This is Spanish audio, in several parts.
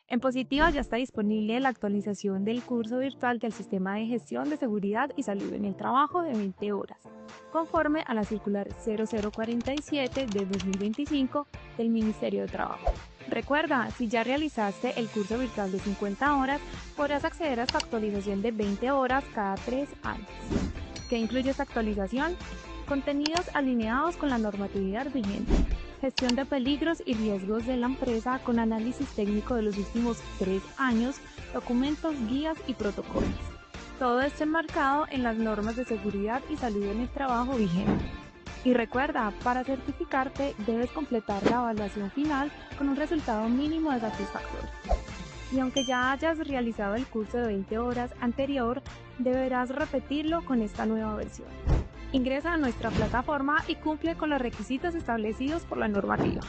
En Positiva ya está disponible la actualización del curso virtual del Sistema de Gestión de Seguridad y Salud en el Trabajo de 20 horas, conforme a la circular 0047 de 2025 del Ministerio de Trabajo. Recuerda, si ya realizaste el curso virtual de 50 horas, podrás acceder a esta actualización de 20 horas cada 3 años. ¿Qué incluye esta actualización? Contenidos alineados con la normatividad vigente. Gestión de peligros y riesgos de la empresa con análisis técnico de los últimos 3 años, documentos, guías y protocolos. Todo esto enmarcado en las normas de seguridad y salud en el trabajo vigentes. Y recuerda, para certificarte debes completar la evaluación final con un resultado mínimo de satisfactorio. Y aunque ya hayas realizado el curso de 20 horas anterior, deberás repetirlo con esta nueva versión. Ingresa a nuestra plataforma y cumple con los requisitos establecidos por la normativa.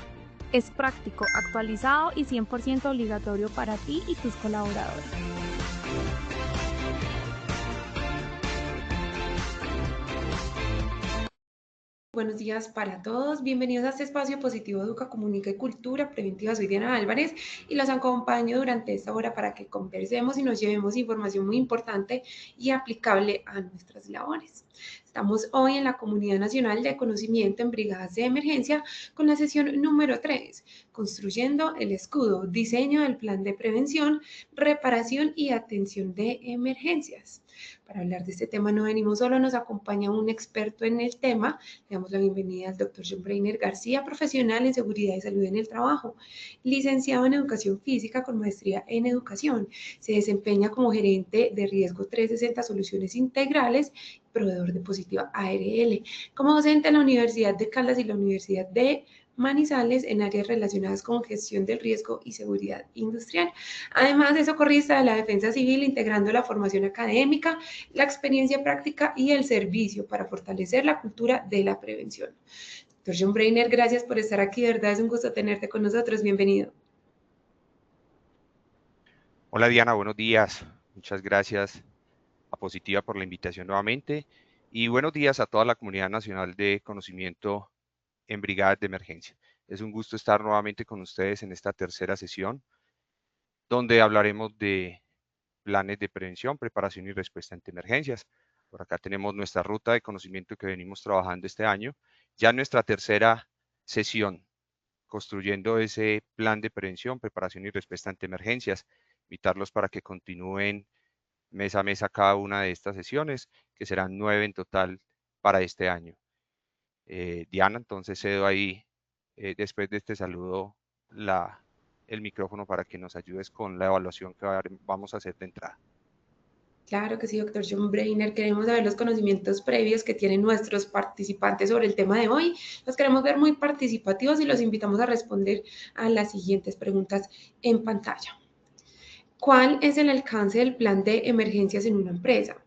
Es práctico, actualizado y 100% obligatorio para ti y tus colaboradores. Buenos días para todos, bienvenidos a este espacio positivo Educa, Comunica y Cultura Preventiva. Soy Diana Álvarez y los acompaño durante esta hora para que conversemos y nos llevemos información muy importante y aplicable a nuestras labores. Estamos hoy en la Comunidad Nacional de Conocimiento en Brigadas de Emergencia con la sesión número 3, construyendo el escudo, diseño del plan de prevención, reparación y atención de emergencias. Para hablar de este tema no venimos solo, nos acompaña un experto en el tema. Le damos la bienvenida al doctor John Breiner García, profesional en seguridad y salud en el trabajo, licenciado en educación física con maestría en educación. Se desempeña como gerente de riesgo 360 Soluciones Integrales, proveedor de Positiva ARL, como docente en la Universidad de Caldas y la Universidad de Manizales en áreas relacionadas con gestión del riesgo y seguridad industrial. Además, es socorrista de la Defensa Civil, integrando la formación académica, la experiencia práctica y el servicio para fortalecer la cultura de la prevención. Doctor John Breiner, gracias por estar aquí, de verdad es un gusto tenerte con nosotros, bienvenido. Hola Diana, buenos días. Muchas gracias a Positiva por la invitación nuevamente y buenos días a toda la comunidad nacional de conocimiento en brigadas de emergencia. Es un gusto estar nuevamente con ustedes en esta tercera sesión donde hablaremos de planes de prevención, preparación y respuesta ante emergencias. Por acá tenemos nuestra ruta de conocimiento que venimos trabajando este año, ya nuestra tercera sesión, construyendo ese plan de prevención, preparación y respuesta ante emergencias. Invitarlos para que continúen mes a mes a cada una de estas sesiones, que serán 9 en total para este año. Diana, entonces cedo ahí, después de este saludo, el micrófono para que nos ayudes con la evaluación que vamos a hacer de entrada. Claro que sí, doctor John Breiner. Queremos saber los conocimientos previos que tienen nuestros participantes sobre el tema de hoy. Los queremos ver muy participativos y los invitamos a responder a las siguientes preguntas en pantalla. ¿Cuál es el alcance del plan de emergencias en una empresa?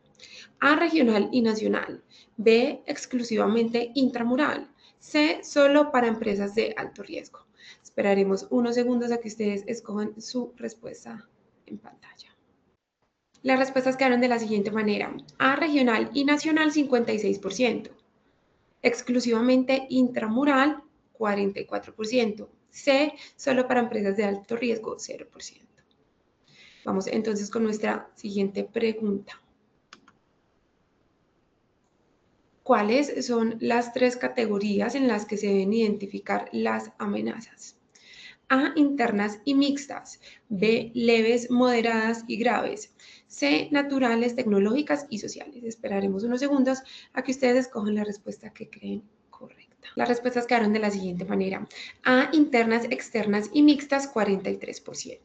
A, regional y nacional. B, exclusivamente intramural. C, solo para empresas de alto riesgo. Esperaremos unos segundos a que ustedes escojan su respuesta en pantalla. Las respuestas quedaron de la siguiente manera. A, regional y nacional, 56%. Exclusivamente intramural, 44%. C, solo para empresas de alto riesgo, 0%. Vamos entonces con nuestra siguiente pregunta. ¿Cuáles son las tres categorías en las que se deben identificar las amenazas? A, internas y mixtas. B, leves, moderadas y graves. C, naturales, tecnológicas y sociales. Esperaremos unos segundos a que ustedes escojan la respuesta que creen correcta. Las respuestas quedaron de la siguiente manera. A, internas, externas y mixtas, 43%.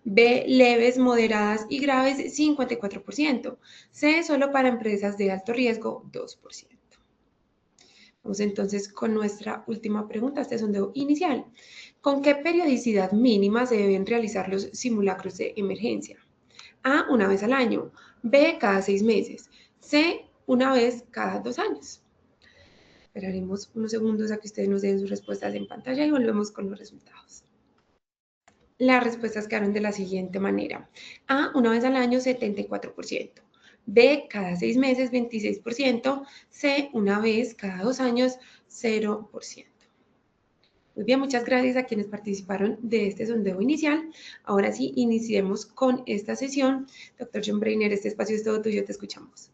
B, leves, moderadas y graves, 54%. C, solo para empresas de alto riesgo, 2%. Vamos entonces con nuestra última pregunta, este sondeo inicial. ¿Con qué periodicidad mínima se deben realizar los simulacros de emergencia? A, una vez al año. B, cada 6 meses. C, una vez cada 2 años. Esperaremos unos segundos a que ustedes nos den sus respuestas en pantalla y volvemos con los resultados. Las respuestas quedaron de la siguiente manera. A, una vez al año, 74%. B, cada 6 meses, 26%. C, una vez cada 2 años, 0%. Muy bien, muchas gracias a quienes participaron de este sondeo inicial. Ahora sí, iniciemos con esta sesión. Doctor John Brainer, este espacio es todo tuyo, te escuchamos.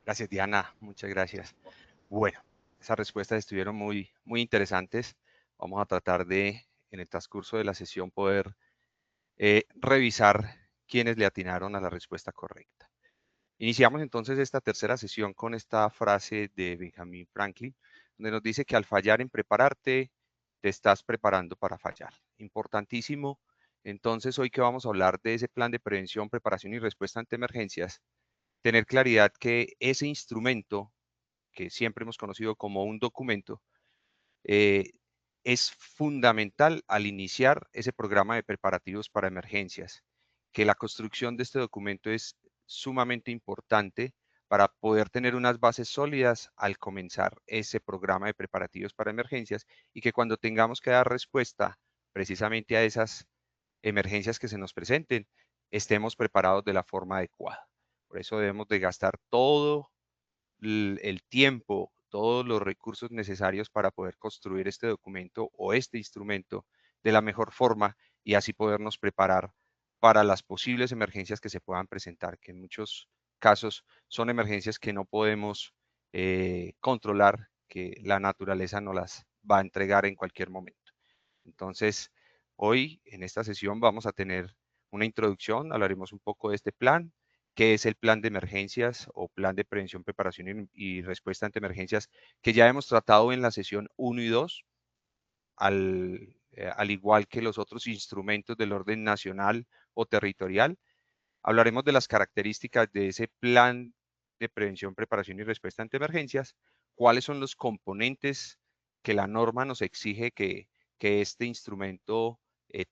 Gracias, Diana. Muchas gracias. Bueno, esas respuestas estuvieron muy interesantes. Vamos a tratar de, en el transcurso de la sesión, poder revisar quiénes le atinaron a la respuesta correcta. Iniciamos entonces esta tercera sesión con esta frase de Benjamin Franklin, donde nos dice que al fallar en prepararte, te estás preparando para fallar. Importantísimo. Entonces, hoy que vamos a hablar de ese plan de prevención, preparación y respuesta ante emergencias, tener claridad que ese instrumento, que siempre hemos conocido como un documento, es fundamental al iniciar ese programa de preparativos para emergencias, que la construcción de este documento es sumamente importante para poder tener unas bases sólidas al comenzar ese programa de preparativos para emergencias y que cuando tengamos que dar respuesta precisamente a esas emergencias que se nos presenten, estemos preparados de la forma adecuada. Por eso debemos de gastar todo el tiempo, todos los recursos necesarios para poder construir este documento o este instrumento de la mejor forma y así podernos preparar para las posibles emergencias que se puedan presentar, que en muchos casos son emergencias que no podemos controlar, que la naturaleza nos las va a entregar en cualquier momento. Entonces, hoy en esta sesión vamos a tener una introducción, hablaremos un poco de este plan, qué es el plan de emergencias o plan de prevención, preparación y respuesta ante emergencias, que ya hemos tratado en la sesión 1 y 2, al igual que los otros instrumentos del orden nacional o territorial. Hablaremos de las características de ese plan de prevención, preparación y respuesta ante emergencias, cuáles son los componentes que la norma nos exige que este instrumento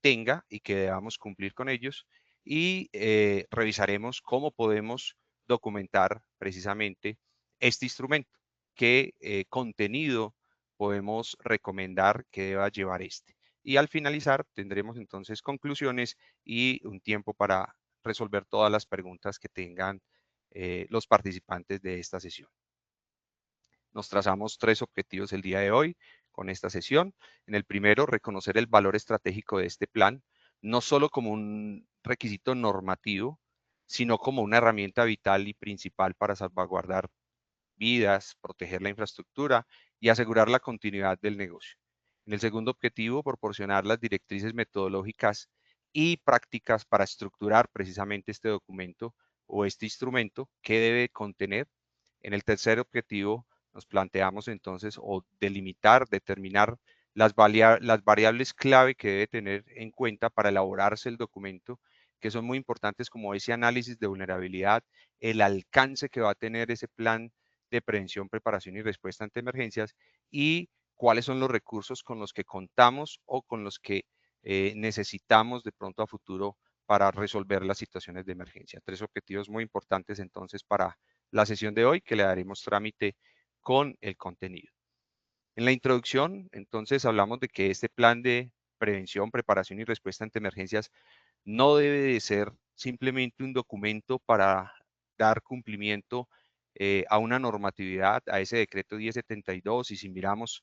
tenga y que debamos cumplir con ellos, y revisaremos cómo podemos documentar precisamente este instrumento, qué contenido podemos recomendar que deba llevar este. Y al finalizar tendremos entonces conclusiones y un tiempo para resolver todas las preguntas que tengan los participantes de esta sesión. Nos trazamos 3 objetivos el día de hoy con esta sesión. En el primero, reconocer el valor estratégico de este plan, no solo como un requisito normativo, sino como una herramienta vital y principal para salvaguardar vidas, proteger la infraestructura y asegurar la continuidad del negocio. En el segundo objetivo, proporcionar las directrices metodológicas y prácticas para estructurar precisamente este documento o este instrumento que debe contener. En el tercer objetivo, nos planteamos entonces o delimitar, determinar las variables clave que debe tener en cuenta para elaborarse el documento, que son muy importantes, como ese análisis de vulnerabilidad, el alcance que va a tener ese plan de prevención, preparación y respuesta ante emergencias, y cuáles son los recursos con los que contamos o con los que necesitamos de pronto a futuro para resolver las situaciones de emergencia. 3 objetivos muy importantes entonces para la sesión de hoy, que le daremos trámite con el contenido. En la introducción, entonces, hablamos de que este plan de prevención, preparación y respuesta ante emergencias no debe de ser simplemente un documento para dar cumplimiento a una normatividad, a ese decreto 1072, y si miramos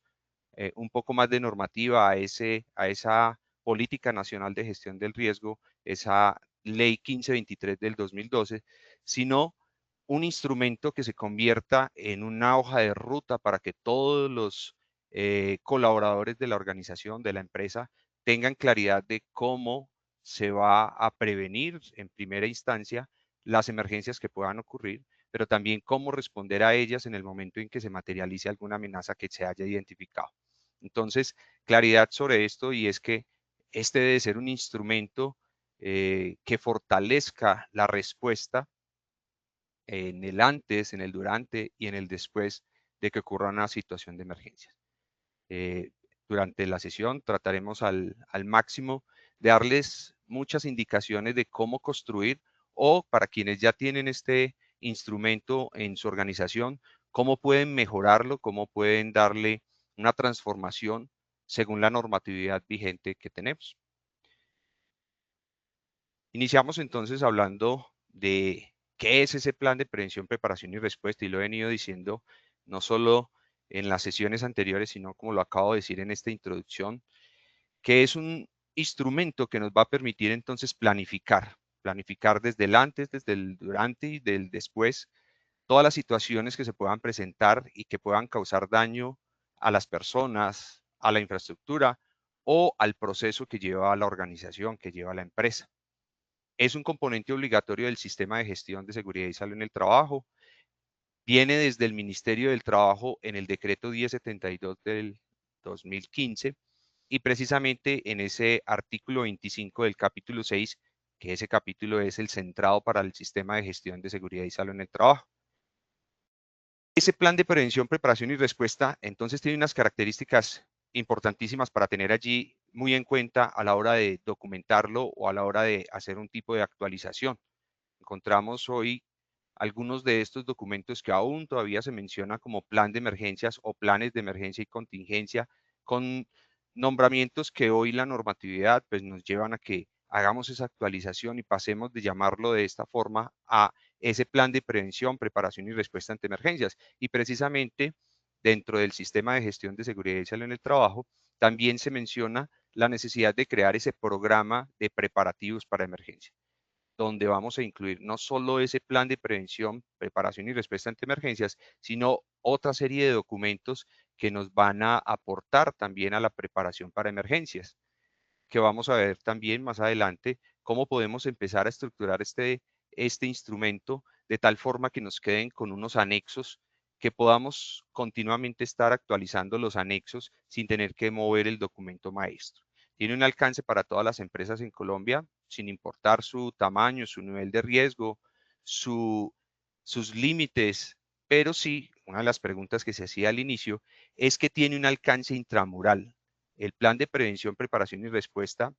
un poco más de normativa a esa política nacional de gestión del riesgo, esa ley 1523 del 2012, sino un instrumento que se convierta en una hoja de ruta para que todos los colaboradores de la organización, de la empresa, tengan claridad de cómo se va a prevenir en primera instancia las emergencias que puedan ocurrir, pero también cómo responder a ellas en el momento en que se materialice alguna amenaza que se haya identificado. Entonces, claridad sobre esto, y es que este debe ser un instrumento que fortalezca la respuesta en el antes, en el durante y en el después de que ocurra una situación de emergencia. Durante la sesión trataremos al máximo de darles muchas indicaciones de cómo construir, o para quienes ya tienen este instrumento en su organización, cómo pueden mejorarlo, cómo pueden darle una transformación según la normatividad vigente que tenemos. Iniciamos entonces hablando de qué es ese plan de prevención, preparación y respuesta, y lo he venido diciendo no solo en las sesiones anteriores, sino como lo acabo de decir en esta introducción, que es un instrumento que nos va a permitir entonces planificar desde el antes, desde el durante y del después, todas las situaciones que se puedan presentar y que puedan causar daño a las personas, a la infraestructura o al proceso que lleva a la organización, que lleva a la empresa. Es un componente obligatorio del sistema de gestión de seguridad y salud en el trabajo. Viene desde el Ministerio del Trabajo en el decreto 1072 del 2015 y precisamente en ese artículo 25 del capítulo 6, que ese capítulo es el centrado para el sistema de gestión de seguridad y salud en el trabajo. Ese plan de prevención, preparación y respuesta, entonces tiene unas características importantísimas para tener allí muy en cuenta a la hora de documentarlo o a la hora de hacer un tipo de actualización. Encontramos hoy algunos de estos documentos que aún todavía se menciona como plan de emergencias o planes de emergencia y contingencia, con nombramientos que hoy la normatividad pues, nos llevan a que hagamos esa actualización y pasemos de llamarlo de esta forma a ese plan de prevención, preparación y respuesta ante emergencias. Y precisamente dentro del sistema de gestión de seguridad y salud en el trabajo, también se menciona la necesidad de crear ese programa de preparativos para emergencia, donde vamos a incluir no solo ese plan de prevención, preparación y respuesta ante emergencias, sino otra serie de documentos que nos van a aportar también a la preparación para emergencias, que vamos a ver también más adelante cómo podemos empezar a estructurar este instrumento de tal forma que nos queden con unos anexos, que podamos continuamente estar actualizando los anexos sin tener que mover el documento maestro. Tiene un alcance para todas las empresas en Colombia, sin importar su tamaño, su nivel de riesgo, sus límites, pero sí, una de las preguntas que se hacía al inicio es que tiene un alcance intramural. El plan de prevención, preparación y respuesta,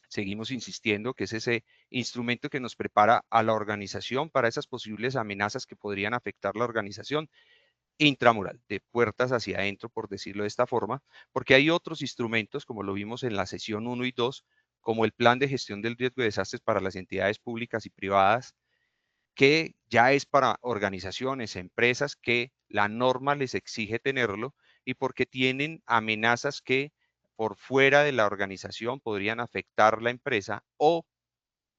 seguimos insistiendo que es ese instrumento que nos prepara a la organización para esas posibles amenazas que podrían afectar la organización intramural, de puertas hacia adentro, por decirlo de esta forma, porque hay otros instrumentos, como lo vimos en la sesión 1 y 2, como el plan de gestión del riesgo de desastres para las entidades públicas y privadas, que ya es para organizaciones, empresas que la norma les exige tenerlo y porque tienen amenazas que por fuera de la organización podrían afectar la empresa o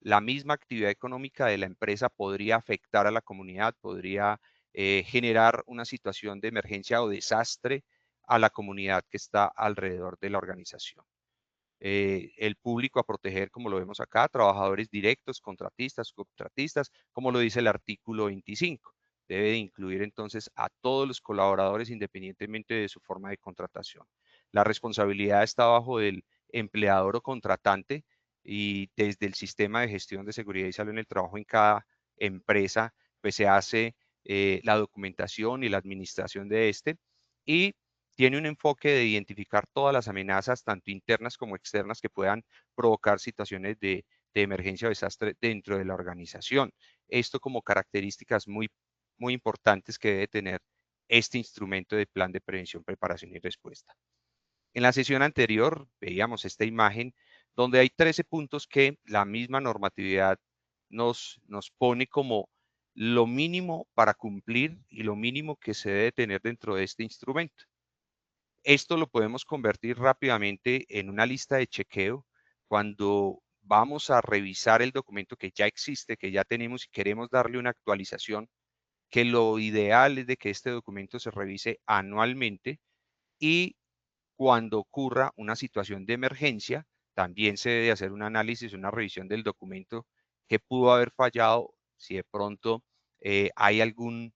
la misma actividad económica de la empresa podría afectar a la comunidad, podría generar una situación de emergencia o desastre a la comunidad que está alrededor de la organización. El público a proteger, como lo vemos acá, trabajadores directos, contratistas, subcontratistas, como lo dice el artículo 25. Debe de incluir entonces a todos los colaboradores independientemente de su forma de contratación. La responsabilidad está bajo del empleador o contratante y desde el sistema de gestión de seguridad y salud en el trabajo en cada empresa, pues se hace la documentación y la administración de este y tiene un enfoque de identificar todas las amenazas, tanto internas como externas, que puedan provocar situaciones de emergencia o desastre dentro de la organización. Esto como características muy importantes que debe tener este instrumento de plan de prevención, preparación y respuesta. En la sesión anterior veíamos esta imagen donde hay 13 puntos que la misma normatividad nos pone como lo mínimo para cumplir y lo mínimo que se debe tener dentro de este instrumento. Esto lo podemos convertir rápidamente en una lista de chequeo cuando vamos a revisar el documento que ya existe, que ya tenemos y queremos darle una actualización, que lo ideal es de que este documento se revise anualmente y cuando ocurra una situación de emergencia, también se debe hacer un análisis, una revisión del documento que pudo haber fallado, si de pronto hay algún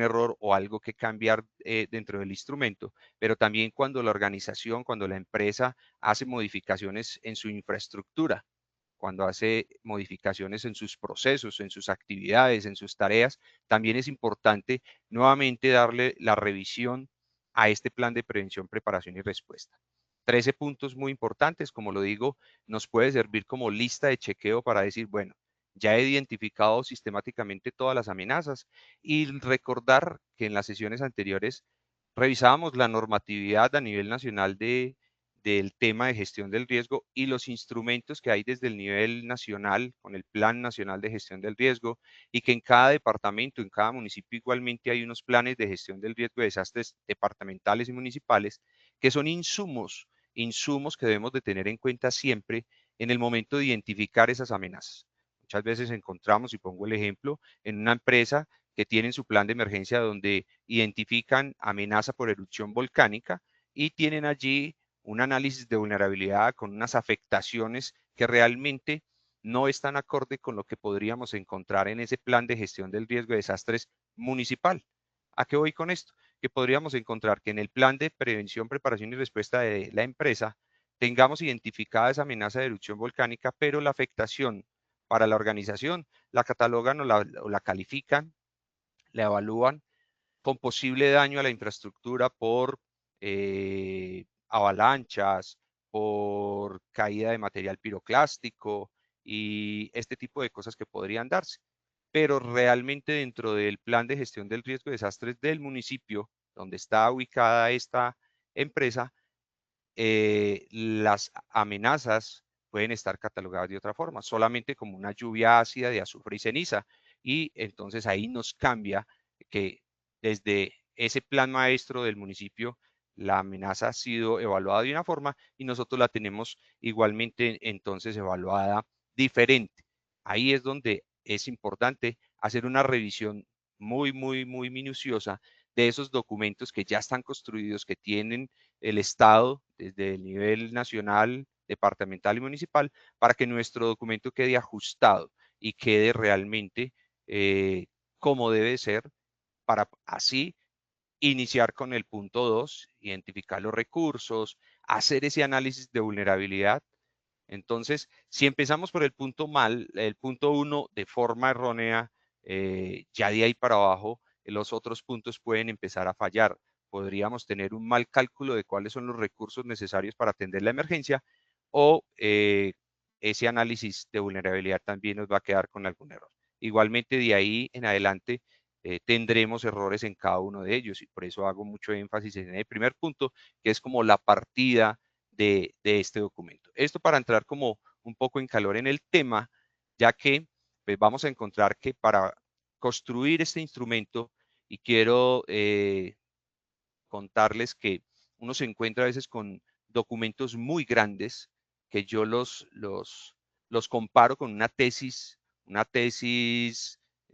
error o algo que cambiar dentro del instrumento, pero también cuando la organización, cuando la empresa hace modificaciones en su infraestructura, cuando hace modificaciones en sus procesos, en sus actividades, en sus tareas, también es importante nuevamente darle la revisión a este plan de prevención, preparación y respuesta. 13 puntos muy importantes, como lo digo, nos puede servir como lista de chequeo para decir, bueno, ya he identificado sistemáticamente todas las amenazas y recordar que en las sesiones anteriores revisábamos la normatividad a nivel nacional de del tema de gestión del riesgo y los instrumentos que hay desde el nivel nacional, con el Plan Nacional de Gestión del Riesgo, y que en cada departamento, en cada municipio igualmente hay unos planes de gestión del riesgo de desastres departamentales y municipales, que son insumos que debemos de tener en cuenta siempre en el momento de identificar esas amenazas. Muchas veces encontramos, y pongo el ejemplo, en una empresa que tienen su plan de emergencia donde identifican amenaza por erupción volcánica y tienen allí un análisis de vulnerabilidad con unas afectaciones que realmente no están acorde con lo que podríamos encontrar en ese plan de gestión del riesgo de desastres municipal. ¿A qué voy con esto? Que podríamos encontrar que en el plan de prevención, preparación y respuesta de la empresa tengamos identificada esa amenaza de erupción volcánica, pero la afectación para la organización la catalogan o la califican, la evalúan con posible daño a la infraestructura por avalanchas, por caída de material piroclástico y este tipo de cosas que podrían darse. Pero realmente dentro del plan de gestión del riesgo de desastres del municipio, donde está ubicada esta empresa, las amenazas pueden estar catalogadas de otra forma, solamente como una lluvia ácida de azufre y ceniza. Y entonces ahí nos cambia que desde ese plan maestro del municipio, la amenaza ha sido evaluada de una forma y nosotros la tenemos igualmente entonces evaluada diferente. Ahí es donde es importante hacer una revisión muy minuciosa de esos documentos que ya están construidos, que tienen el Estado desde el nivel nacional, departamental y municipal, para que nuestro documento quede ajustado y quede realmente como debe ser, para así iniciar con el punto 2, identificar los recursos, hacer ese análisis de vulnerabilidad. Entonces, si empezamos por el punto mal, el punto 1 de forma errónea, ya de ahí para abajo, los otros puntos pueden empezar a fallar. Podríamos tener un mal cálculo de cuáles son los recursos necesarios para atender la emergencia o ese análisis de vulnerabilidad también nos va a quedar con algún error. Igualmente, de ahí en adelante tendremos errores en cada uno de ellos y por eso hago mucho énfasis en el primer punto, que es como la partida de este documento. Esto para entrar como un poco en calor en el tema, ya que pues, vamos a encontrar que para construir este instrumento, y quiero contarles que uno se encuentra a veces con documentos muy grandes que yo los comparo con una tesis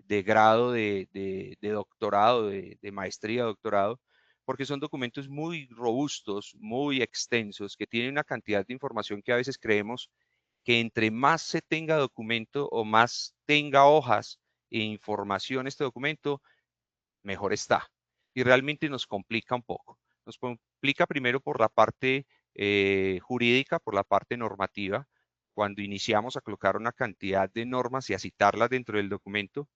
de grado de doctorado, de maestría, doctorado, porque son documentos muy robustos, muy extensos, que tienen una cantidad de información que a veces creemos que entre más se tenga documento o más tenga hojas e información este documento, mejor está. Y realmente nos complica un poco. Nos complica primero por la parte jurídica, por la parte normativa, cuando iniciamos a colocar una cantidad de normas y a citarlas dentro del documento,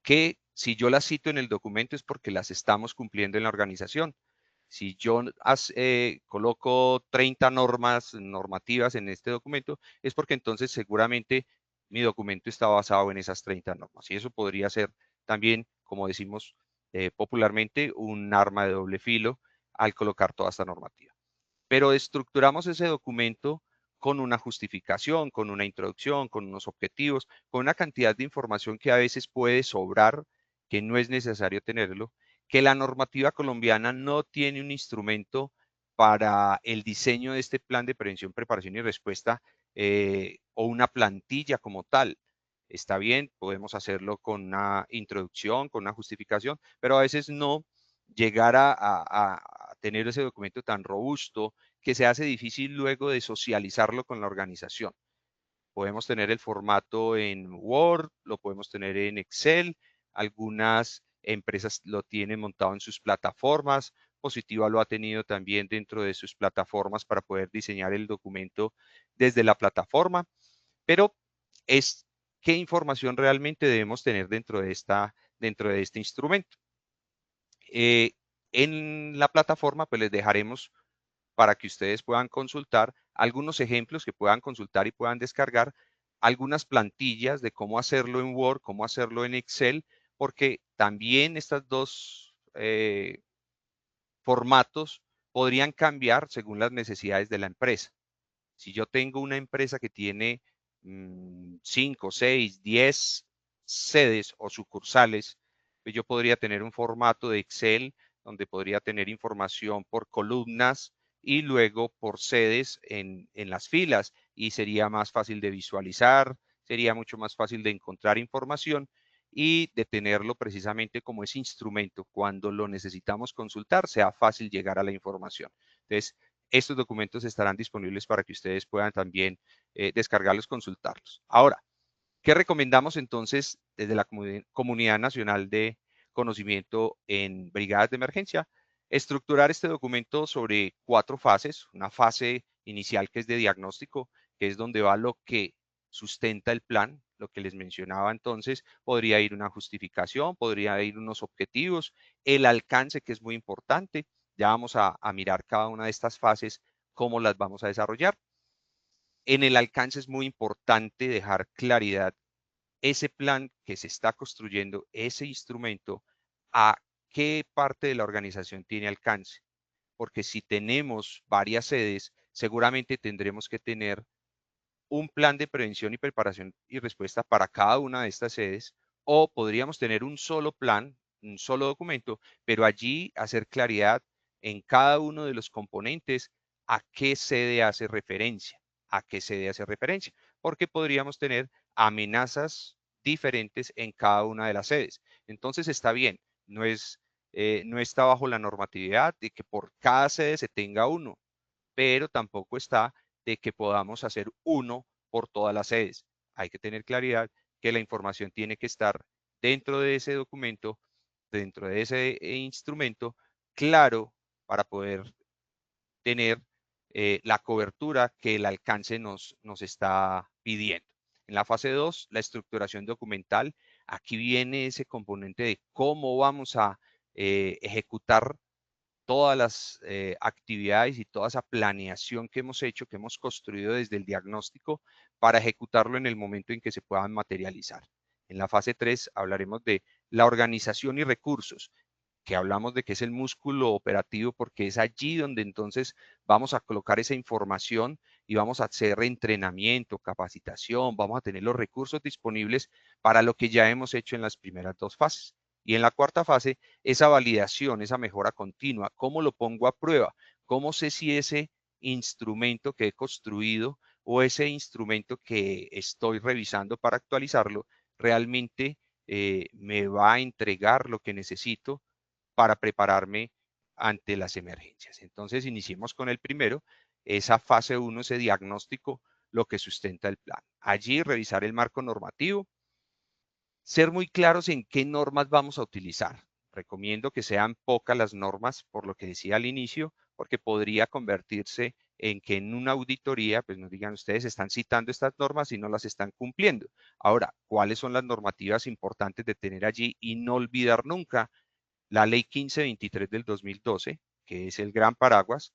que si yo las cito en el documento es porque las estamos cumpliendo en la organización. Si yo coloco 30 normas normativas en este documento, es porque entonces seguramente mi documento está basado en esas 30 normas. Y eso podría ser también, como decimos popularmente, un arma de doble filo al colocar toda esta normativa. Pero estructuramos ese documento con una justificación, con una introducción, con unos objetivos, con una cantidad de información que a veces puede sobrar, que no es necesario tenerlo, que la normativa colombiana no tiene un instrumento para el diseño de este plan de prevención, preparación y respuesta o una plantilla como tal. Está bien, podemos hacerlo con una introducción, con una justificación, pero a veces no llegar a tener ese documento tan robusto que se hace difícil luego de socializarlo con la organización. Podemos tener el formato en Word, lo podemos tener en Excel, algunas empresas lo tienen montado en sus plataformas, Positiva lo ha tenido también dentro de sus plataformas para poder diseñar el documento desde la plataforma, pero es qué información realmente debemos tener dentro de este instrumento. En la plataforma pues les dejaremos para que ustedes puedan consultar algunos ejemplos que puedan consultar y puedan descargar, algunas plantillas de cómo hacerlo en Word, cómo hacerlo en Excel, porque también estos dos formatos podrían cambiar según las necesidades de la empresa. Si yo tengo una empresa que tiene 5, 6, 10 sedes o sucursales, pues yo podría tener un formato de Excel donde podría tener información por columnas y luego por sedes en las filas, y sería más fácil de visualizar, sería mucho más fácil de encontrar información y de tenerlo precisamente como ese instrumento. Cuando lo necesitamos consultar, sea fácil llegar a la información. Entonces, estos documentos estarán disponibles para que ustedes puedan también descargarlos, consultarlos. Ahora, ¿qué recomendamos entonces desde la Comunidad Nacional de Conocimiento en Brigadas de Emergencia? Estructurar este documento sobre 4 fases. Una fase inicial que es de diagnóstico, que es donde va lo que sustenta el plan, lo que les mencionaba entonces. Podría ir una justificación, podría ir unos objetivos, el alcance, que es muy importante. Ya vamos a mirar cada una de estas fases, cómo las vamos a desarrollar. En el alcance es muy importante dejar claridad ese plan que se está construyendo, ese instrumento, a qué parte de la organización tiene alcance. Porque si tenemos varias sedes, seguramente tendremos que tener un plan de prevención y preparación y respuesta para cada una de estas sedes, o podríamos tener un solo plan, un solo documento, pero allí hacer claridad en cada uno de los componentes a qué sede hace referencia, porque podríamos tener amenazas diferentes en cada una de las sedes. Entonces está bien, no está bajo la normatividad de que por cada sede se tenga uno, pero tampoco está de que podamos hacer uno por todas las sedes. Hay que tener claridad que la información tiene que estar dentro de ese documento, dentro de ese instrumento, claro, para poder tener la cobertura que el alcance nos está pidiendo. En la fase 2, la estructuración documental. Aquí viene ese componente de cómo vamos a ejecutar todas las actividades y toda esa planeación que hemos hecho, que hemos construido desde el diagnóstico, para ejecutarlo en el momento en que se puedan materializar. En la fase 3 hablaremos de la organización y recursos, que hablamos de que es el músculo operativo, porque es allí donde entonces vamos a colocar esa información y vamos a hacer entrenamiento, capacitación, vamos a tener los recursos disponibles para lo que ya hemos hecho en las primeras 2 fases. Y en la cuarta fase, esa validación, esa mejora continua, ¿cómo lo pongo a prueba? ¿Cómo sé si ese instrumento que he construido o ese instrumento que estoy revisando para actualizarlo realmente me va a entregar lo que necesito para prepararme ante las emergencias? Entonces, iniciemos con el primero, esa fase 1, ese diagnóstico, lo que sustenta el plan. Allí revisar el marco normativo, ser muy claros en qué normas vamos a utilizar. Recomiendo que sean pocas las normas, por lo que decía al inicio, porque podría convertirse en que en una auditoría, pues nos digan, ustedes están citando estas normas y no las están cumpliendo. Ahora, ¿cuáles son las normativas importantes de tener allí? Y no olvidar nunca la Ley 1523 del 2012, que es el gran paraguas,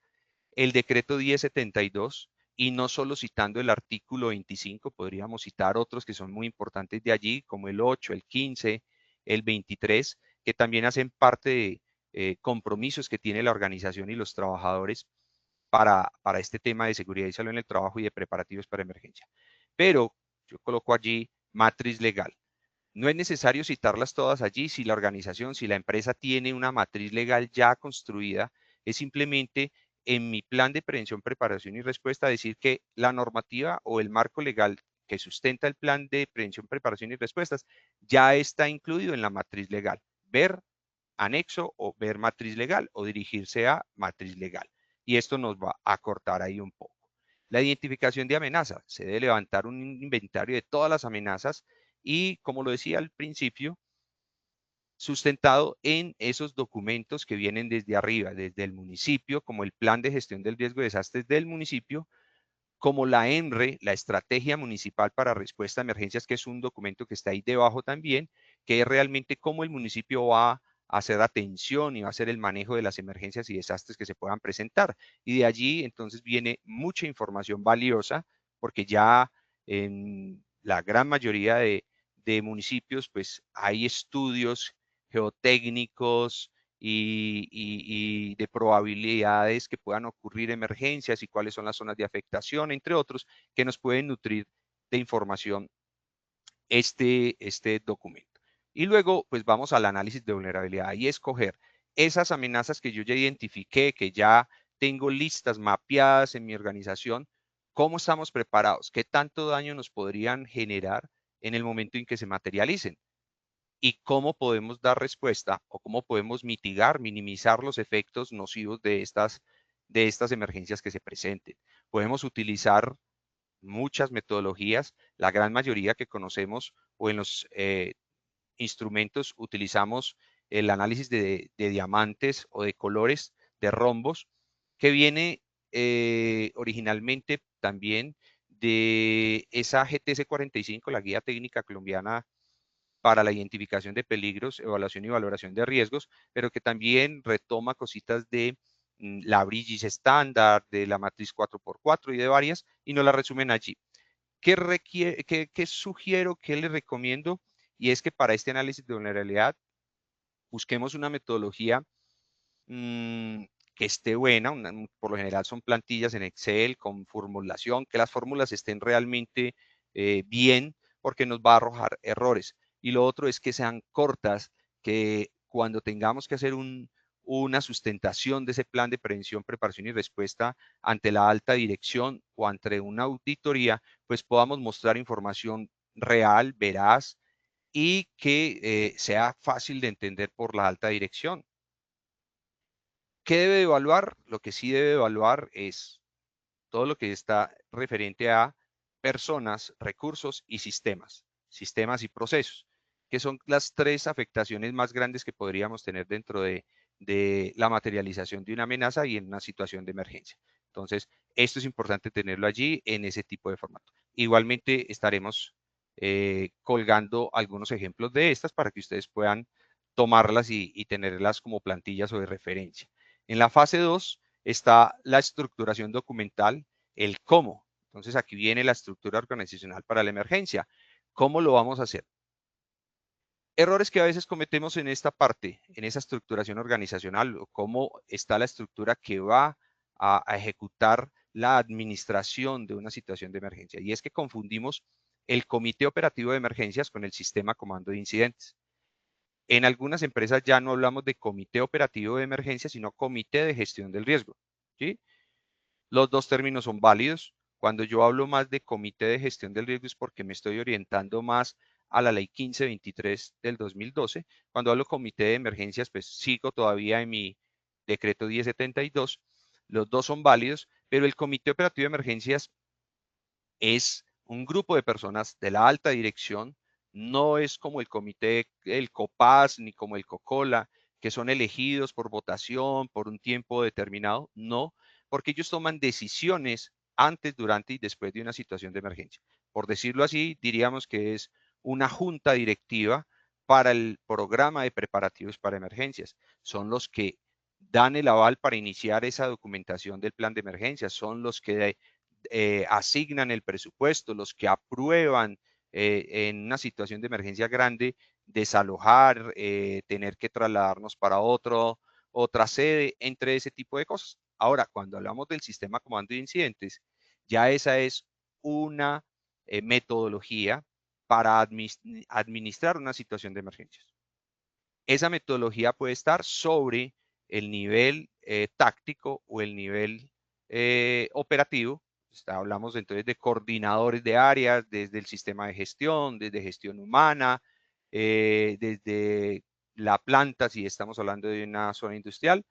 el decreto 1072, y no solo citando el artículo 25, podríamos citar otros que son muy importantes de allí, como el 8, el 15, el 23, que también hacen parte de compromisos que tiene la organización y los trabajadores para este tema de seguridad y salud en el trabajo y de preparativos para emergencia. Pero yo coloco allí matriz legal. No es necesario citarlas todas allí si la organización, si la empresa tiene una matriz legal ya construida. Es simplemente en mi plan de prevención, preparación y respuesta decir que la normativa o el marco legal que sustenta el plan de prevención, preparación y respuestas ya está incluido en la matriz legal. Ver anexo o ver matriz legal o dirigirse a matriz legal. Y esto nos va a cortar ahí un poco. La identificación de amenazas. Se debe levantar un inventario de todas las amenazas y, como lo decía al principio, sustentado en esos documentos que vienen desde arriba, desde el municipio, como el Plan de Gestión del Riesgo de Desastres del municipio, como la ENRE, la Estrategia Municipal para Respuesta a Emergencias, que es un documento que está ahí debajo también, que es realmente cómo el municipio va a hacer atención y va a hacer el manejo de las emergencias y desastres que se puedan presentar. Y de allí entonces viene mucha información valiosa, porque ya en la gran mayoría de municipios pues hay estudios geotécnicos y de probabilidades que puedan ocurrir emergencias y cuáles son las zonas de afectación, entre otros, que nos pueden nutrir de información este documento. Y luego, pues vamos al análisis de vulnerabilidad y escoger esas amenazas que yo ya identifiqué, que ya tengo listas mapeadas en mi organización, cómo estamos preparados, qué tanto daño nos podrían generar en el momento en que se materialicen y cómo podemos dar respuesta o cómo podemos mitigar, minimizar los efectos nocivos de estas emergencias que se presenten. Podemos utilizar muchas metodologías, la gran mayoría que conocemos o en los instrumentos utilizamos el análisis de diamantes o de colores, de rombos, que viene originalmente también de esa GTC 45, la Guía Técnica Colombiana para la Identificación de Peligros, Evaluación y Valoración de Riesgos, pero que también retoma cositas de la Brigis estándar, de la matriz 4x4 y de varias, y nos la resumen allí. ¿Qué sugiero, qué les recomiendo? Y es que para este análisis de vulnerabilidad busquemos una metodología que esté buena, por lo general son plantillas en Excel con formulación, que las fórmulas estén realmente bien porque nos va a arrojar errores. Y lo otro es que sean cortas, que cuando tengamos que hacer una sustentación de ese plan de prevención, preparación y respuesta ante la alta dirección o ante una auditoría, pues podamos mostrar información real, veraz y que sea fácil de entender por la alta dirección. ¿Qué debe evaluar? Lo que sí debe evaluar es todo lo que está referente a personas, recursos y sistemas y procesos, que son las tres afectaciones más grandes que podríamos tener dentro de la materialización de una amenaza y en una situación de emergencia. Entonces, esto es importante tenerlo allí en ese tipo de formato. Igualmente estaremos colgando algunos ejemplos de estas para que ustedes puedan tomarlas y tenerlas como plantillas o de referencia. En la fase 2 está la estructuración documental, el cómo. Entonces aquí viene la estructura organizacional para la emergencia. ¿Cómo lo vamos a hacer? Errores que a veces cometemos en esta parte, en esa estructuración organizacional, o cómo está la estructura que va a ejecutar la administración de una situación de emergencia. Y es que confundimos el comité operativo de emergencias con el sistema comando de incidentes. En algunas empresas ya no hablamos de comité operativo de emergencia, sino comité de gestión del riesgo. ¿Sí? Los dos términos son válidos. Cuando yo hablo más de comité de gestión del riesgo es porque me estoy orientando más a la ley 1523 del 2012. Cuando hablo comité de emergencias, pues sigo todavía en mi decreto 1072. Los dos son válidos, pero el comité operativo de emergencias es un grupo de personas de la alta dirección, no es como el comité, el COPAS, ni como el COCOLA, que son elegidos por votación por un tiempo determinado, no, porque ellos toman decisiones antes, durante y después de una situación de emergencia. Por decirlo así, diríamos que es una junta directiva para el programa de preparativos para emergencias. Son los que dan el aval para iniciar esa documentación del plan de emergencias, son los que asignan el presupuesto, los que aprueban en una situación de emergencia grande, desalojar, tener que trasladarnos para otra sede, entre ese tipo de cosas. Ahora, cuando hablamos del sistema comando de incidentes, ya esa es una metodología para administrar una situación de emergencias. Esa metodología puede estar sobre el nivel táctico o el nivel operativo. Hablamos entonces de coordinadores de áreas, desde el sistema de gestión, desde gestión humana, desde la planta, si estamos hablando de una zona industrial,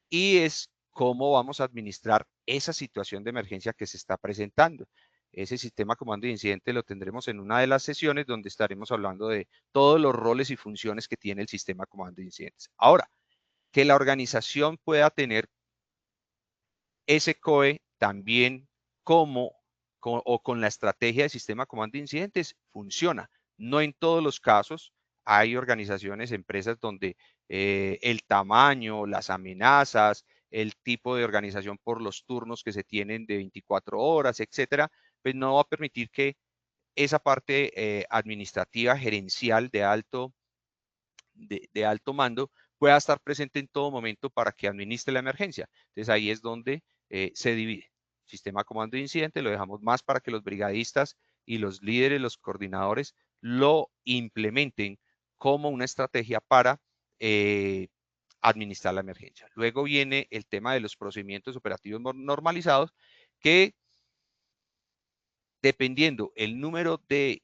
y es cómo vamos a administrar esa situación de emergencia que se está presentando. Ese sistema comando de incidente lo tendremos en una de las sesiones donde estaremos hablando de todos los roles y funciones que tiene el sistema comando de incidentes. Ahora, que la organización pueda tener ese COE también o con la estrategia de sistema comando de incidentes funciona. No en todos los casos. Hay organizaciones, empresas donde el tamaño, las amenazas, el tipo de organización por los turnos que se tienen de 24 horas, etcétera, pues no va a permitir que esa parte administrativa, gerencial de alto mando, pueda estar presente en todo momento para que administre la emergencia. Entonces ahí es donde se divide. Sistema de comando de incidente lo dejamos más para que los brigadistas y los líderes, los coordinadores, lo implementen como una estrategia para administrar la emergencia. Luego viene el tema de los procedimientos operativos normalizados, que dependiendo el número de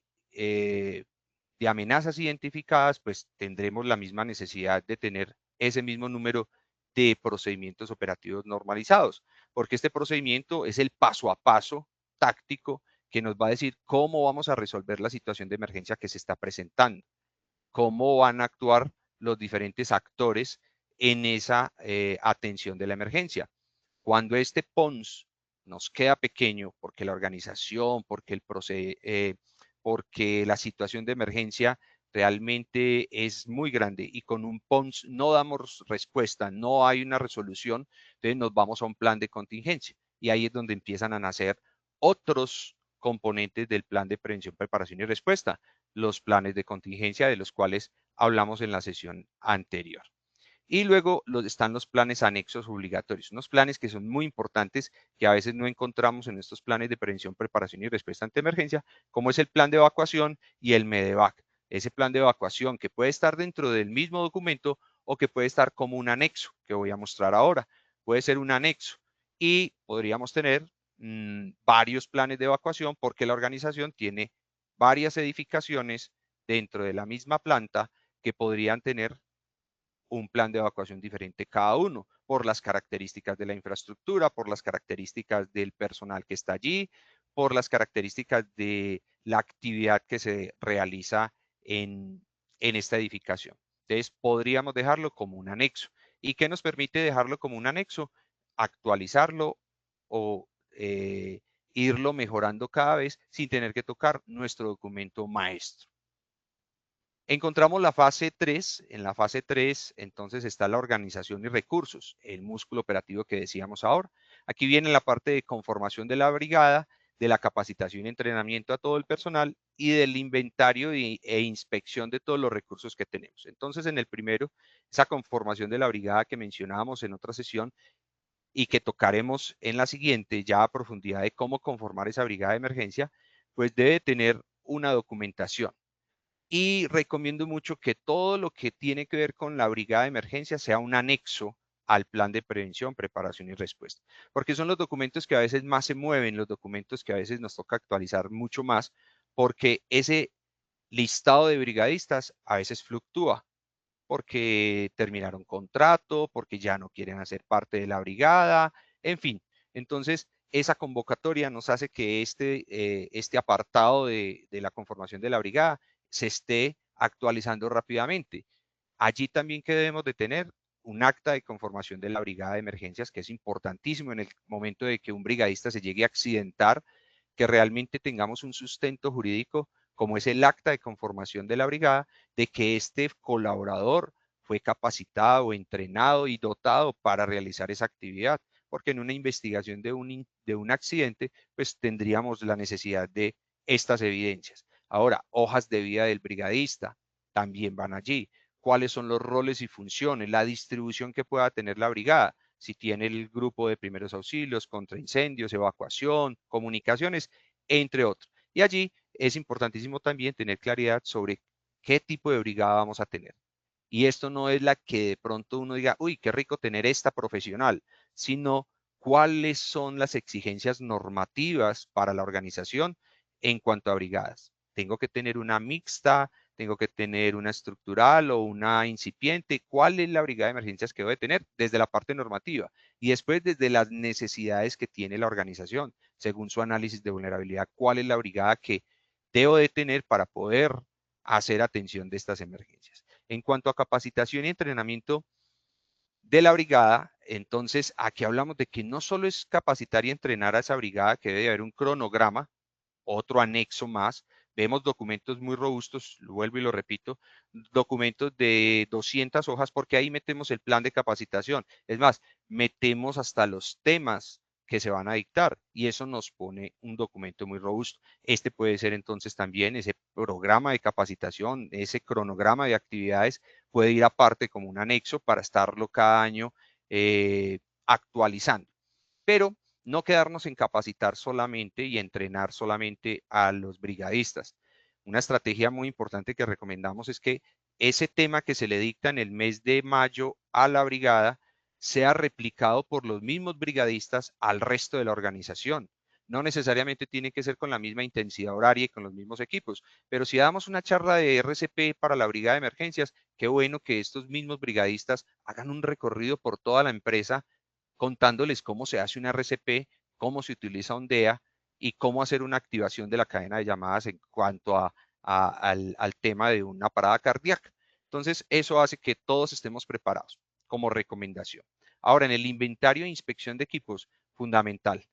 amenazas identificadas, pues tendremos la misma necesidad de tener ese mismo número de procedimientos operativos normalizados, porque este procedimiento es el paso a paso táctico que nos va a decir cómo vamos a resolver la situación de emergencia que se está presentando, cómo van a actuar los diferentes actores en esa atención de la emergencia. Cuando este PONS nos queda pequeño porque la organización, porque la situación de emergencia realmente es muy grande y con un PONS no damos respuesta, no hay una resolución, entonces nos vamos a un plan de contingencia y ahí es donde empiezan a nacer otros componentes del plan de prevención, preparación y respuesta, los planes de contingencia de los cuales hablamos en la sesión anterior. Y luego están los planes anexos obligatorios, unos planes que son muy importantes, que a veces no encontramos en estos planes de prevención, preparación y respuesta ante emergencia, como es el plan de evacuación y el MEDEVAC. Ese plan de evacuación que puede estar dentro del mismo documento o que puede estar como un anexo, que voy a mostrar ahora. Puede ser un anexo y podríamos tener varios planes de evacuación porque la organización tiene varias edificaciones dentro de la misma planta que podrían tener un plan de evacuación diferente cada uno, por las características de la infraestructura, por las características del personal que está allí, por las características de la actividad que se realiza en esta edificación. Entonces, podríamos dejarlo como un anexo. ¿Y qué nos permite dejarlo como un anexo? Actualizarlo o irlo mejorando cada vez sin tener que tocar nuestro documento maestro. Encontramos la fase 3. En la fase 3, entonces, está la organización y recursos, el músculo operativo que decíamos ahora. Aquí viene la parte de conformación de la brigada, de la capacitación y entrenamiento a todo el personal y del inventario e inspección de todos los recursos que tenemos. Entonces, en el primero, esa conformación de la brigada que mencionábamos en otra sesión y que tocaremos en la siguiente, ya a profundidad de cómo conformar esa brigada de emergencia, pues debe tener una documentación. Y recomiendo mucho que todo lo que tiene que ver con la brigada de emergencia sea un anexo al plan de prevención, preparación y respuesta, porque son los documentos que a veces más se mueven, los documentos que a veces nos toca actualizar mucho más, porque ese listado de brigadistas a veces fluctúa, porque terminaron contrato, porque ya no quieren hacer parte de la brigada, en fin. Entonces, esa convocatoria nos hace que este apartado de la conformación de la brigada se esté actualizando rápidamente. Allí también que debemos de tener un acta de conformación de la brigada de emergencias, que es importantísimo en el momento de que un brigadista se llegue a accidentar, que realmente tengamos un sustento jurídico como es el acta de conformación de la brigada, de que este colaborador fue capacitado, entrenado y dotado para realizar esa actividad, porque en una investigación de un accidente, pues tendríamos la necesidad de estas evidencias. Ahora, hojas de vida del brigadista también van allí. ¿Cuáles son los roles y funciones? La distribución que pueda tener la brigada. Si tiene el grupo de primeros auxilios, contra incendios, evacuación, comunicaciones, entre otros. Y allí es importantísimo también tener claridad sobre qué tipo de brigada vamos a tener. Y esto no es la que de pronto uno diga, uy, qué rico tener esta profesional, sino cuáles son las exigencias normativas para la organización en cuanto a brigadas. Tengo que tener una mixta, tengo que tener una estructural o una incipiente. ¿Cuál es la brigada de emergencias que debo de tener? Desde la parte normativa y después desde las necesidades que tiene la organización, según su análisis de vulnerabilidad, cuál es la brigada que debo de tener para poder hacer atención de estas emergencias. En cuanto a capacitación y entrenamiento de la brigada, entonces aquí hablamos de que no solo es capacitar y entrenar a esa brigada, que debe haber un cronograma, otro anexo más. Vemos documentos muy robustos, lo vuelvo y lo repito, documentos de 200 hojas, porque ahí metemos el plan de capacitación. Es más, metemos hasta los temas que se van a dictar, y eso nos pone un documento muy robusto. Este puede ser entonces también ese programa de capacitación, ese cronograma de actividades puede ir aparte como un anexo para estarlo cada año actualizando. Pero no quedarnos en capacitar solamente y entrenar solamente a los brigadistas. Una estrategia muy importante que recomendamos es que ese tema que se le dicta en el mes de mayo a la brigada sea replicado por los mismos brigadistas al resto de la organización. No necesariamente tiene que ser con la misma intensidad horaria y con los mismos equipos, pero si damos una charla de RCP para la brigada de emergencias, qué bueno que estos mismos brigadistas hagan un recorrido por toda la empresa contándoles cómo se hace una RCP, cómo se utiliza un DEA y cómo hacer una activación de la cadena de llamadas en cuanto al tema de una parada cardíaca. Entonces, eso hace que todos estemos preparados como recomendación. Ahora, en el inventario e inspección de equipos, fundamental.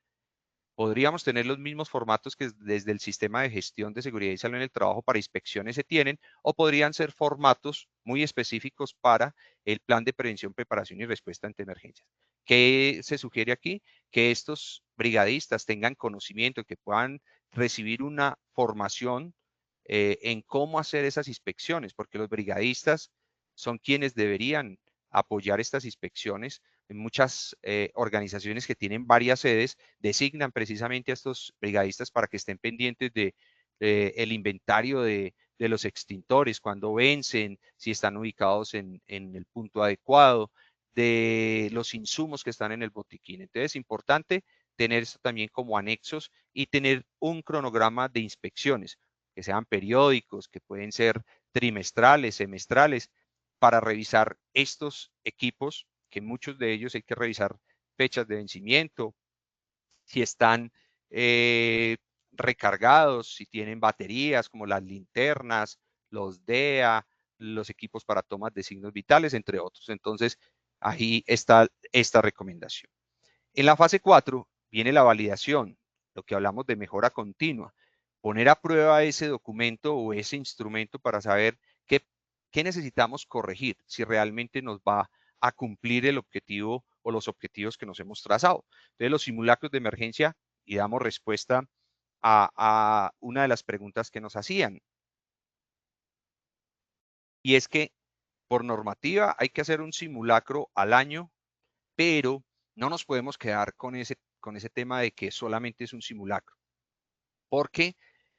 Podríamos tener los mismos formatos que desde el sistema de gestión de seguridad y salud en el trabajo para inspecciones se tienen, o podrían ser formatos muy específicos para el plan de prevención, preparación y respuesta ante emergencias. ¿Qué se sugiere aquí? Que estos brigadistas tengan conocimiento, que puedan recibir una formación en cómo hacer esas inspecciones, porque los brigadistas son quienes deberían apoyar estas inspecciones. En muchas organizaciones que tienen varias sedes designan precisamente a estos brigadistas para que estén pendientes de el inventario de los extintores, cuando vencen, si están ubicados en el punto adecuado, de los insumos que están en el botiquín. Entonces es importante tener esto también como anexos y tener un cronograma de inspecciones, que sean periódicos, que pueden ser trimestrales, semestrales, para revisar estos equipos, que muchos de ellos hay que revisar fechas de vencimiento, si están recargados, si tienen baterías como las linternas, los DEA, los equipos para tomas de signos vitales, entre otros. Entonces, ahí está esta recomendación. En la fase 4 viene la validación, lo que hablamos de mejora continua. Poner a prueba ese documento o ese instrumento para saber qué necesitamos corregir, si realmente nos va a cumplir el objetivo o los objetivos que nos hemos trazado. Entonces, los simulacros de emergencia, y damos respuesta a una de las preguntas que nos hacían. Y es que por normativa hay que hacer un simulacro al año, pero no nos podemos quedar con ese tema de que solamente es un simulacro, porque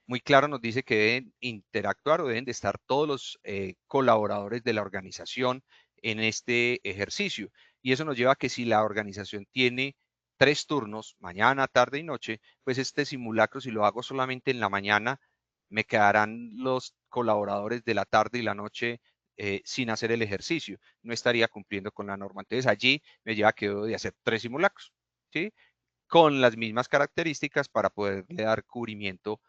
muy claro nos dice que deben interactuar o deben de estar todos los colaboradores de la organización en este ejercicio. Y eso nos lleva a que si la organización tiene 3 turnos, mañana, tarde y noche, pues este simulacro, si lo hago solamente en la mañana, me quedarán los colaboradores de la tarde y la noche sin hacer el ejercicio. No estaría cumpliendo con la norma. Entonces allí me lleva a que debo de hacer 3 simulacros, ¿sí? Con las mismas características para poderle dar cubrimiento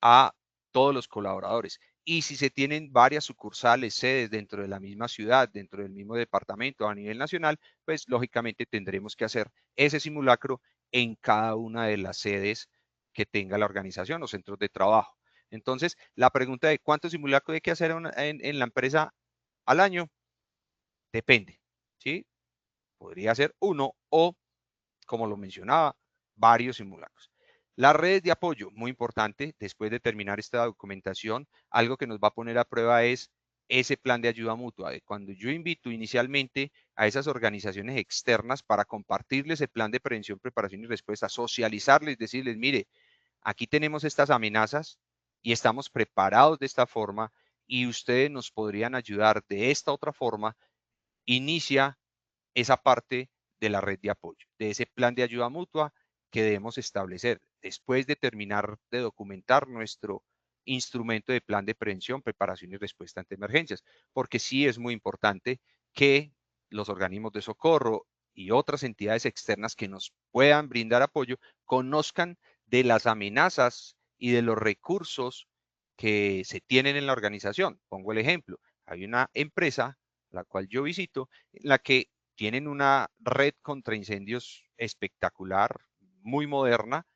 a todos los colaboradores. Y si se tienen varias sucursales, sedes dentro de la misma ciudad, dentro del mismo departamento a nivel nacional, pues lógicamente tendremos que hacer ese simulacro en cada una de las sedes que tenga la organización o centros de trabajo. Entonces, la pregunta de cuántos simulacros hay que hacer en la empresa al año, depende, ¿sí? Podría ser uno o, como lo mencionaba, varios simulacros. Las redes de apoyo, muy importante, después de terminar esta documentación, algo que nos va a poner a prueba es ese plan de ayuda mutua. Cuando yo invito inicialmente a esas organizaciones externas para compartirles el plan de prevención, preparación y respuesta, socializarles, decirles, mire, aquí tenemos estas amenazas y estamos preparados de esta forma y ustedes nos podrían ayudar de esta otra forma, inicia esa parte de la red de apoyo, de ese plan de ayuda mutua que debemos establecer después de terminar de documentar nuestro instrumento de plan de prevención, preparación y respuesta ante emergencias, porque sí es muy importante que los organismos de socorro y otras entidades externas que nos puedan brindar apoyo conozcan de las amenazas y de los recursos que se tienen en la organización. Pongo el ejemplo, hay una empresa, la cual yo visito, en la que tienen una red contra incendios espectacular, muy moderna,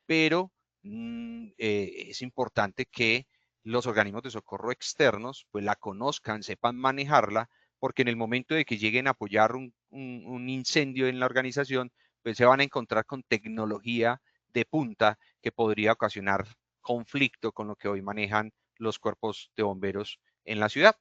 pero es importante que los organismos de socorro externos pues la conozcan, sepan manejarla, porque en el momento de que lleguen a apoyar un incendio en la organización, pues se van a encontrar con tecnología de punta que podría ocasionar conflicto con lo que hoy manejan los cuerpos de bomberos en la ciudad.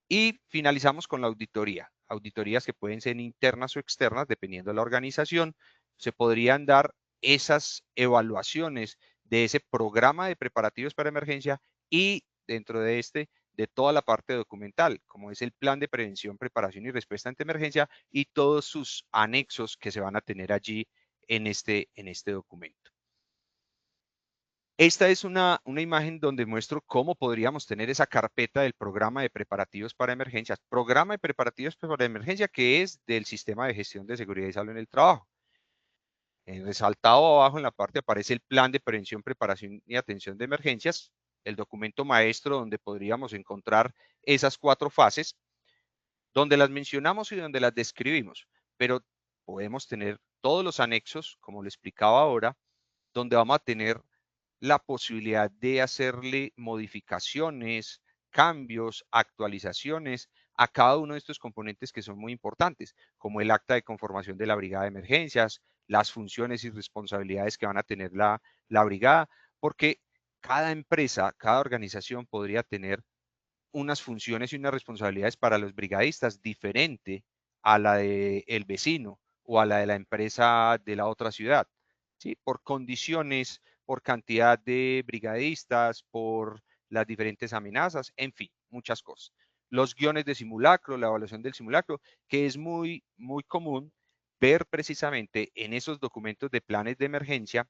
Y finalizamos con la auditoría. Auditorías que pueden ser internas o externas, dependiendo de la organización. Se podrían dar esas evaluaciones de ese programa de preparativos para emergencia y dentro de de toda la parte documental, como es el plan de prevención, preparación y respuesta ante emergencia y todos sus anexos que se van a tener allí en este documento. Esta es una imagen donde muestro cómo podríamos tener esa carpeta del programa de preparativos para emergencias. Programa de preparativos para emergencia que es del Sistema de Gestión de Seguridad y Salud en el Trabajo. Resaltado abajo en la parte aparece el Plan de Prevención, Preparación y Atención de Emergencias, el documento maestro donde podríamos encontrar esas 4 fases, donde las mencionamos y donde las describimos, pero podemos tener todos los anexos, como le explicaba ahora, donde vamos a tener la posibilidad de hacerle modificaciones, cambios, actualizaciones a cada uno de estos componentes que son muy importantes, como el acta de conformación de la brigada de emergencias, las funciones y responsabilidades que van a tener la brigada, porque cada empresa, cada organización podría tener unas funciones y unas responsabilidades para los brigadistas diferente a la del vecino o a la de la empresa de la otra ciudad, ¿sí? Por condiciones, por cantidad de brigadistas, por las diferentes amenazas, en fin, muchas cosas. Los guiones de simulacro, la evaluación del simulacro, que es muy común ver precisamente en esos documentos de planes de emergencia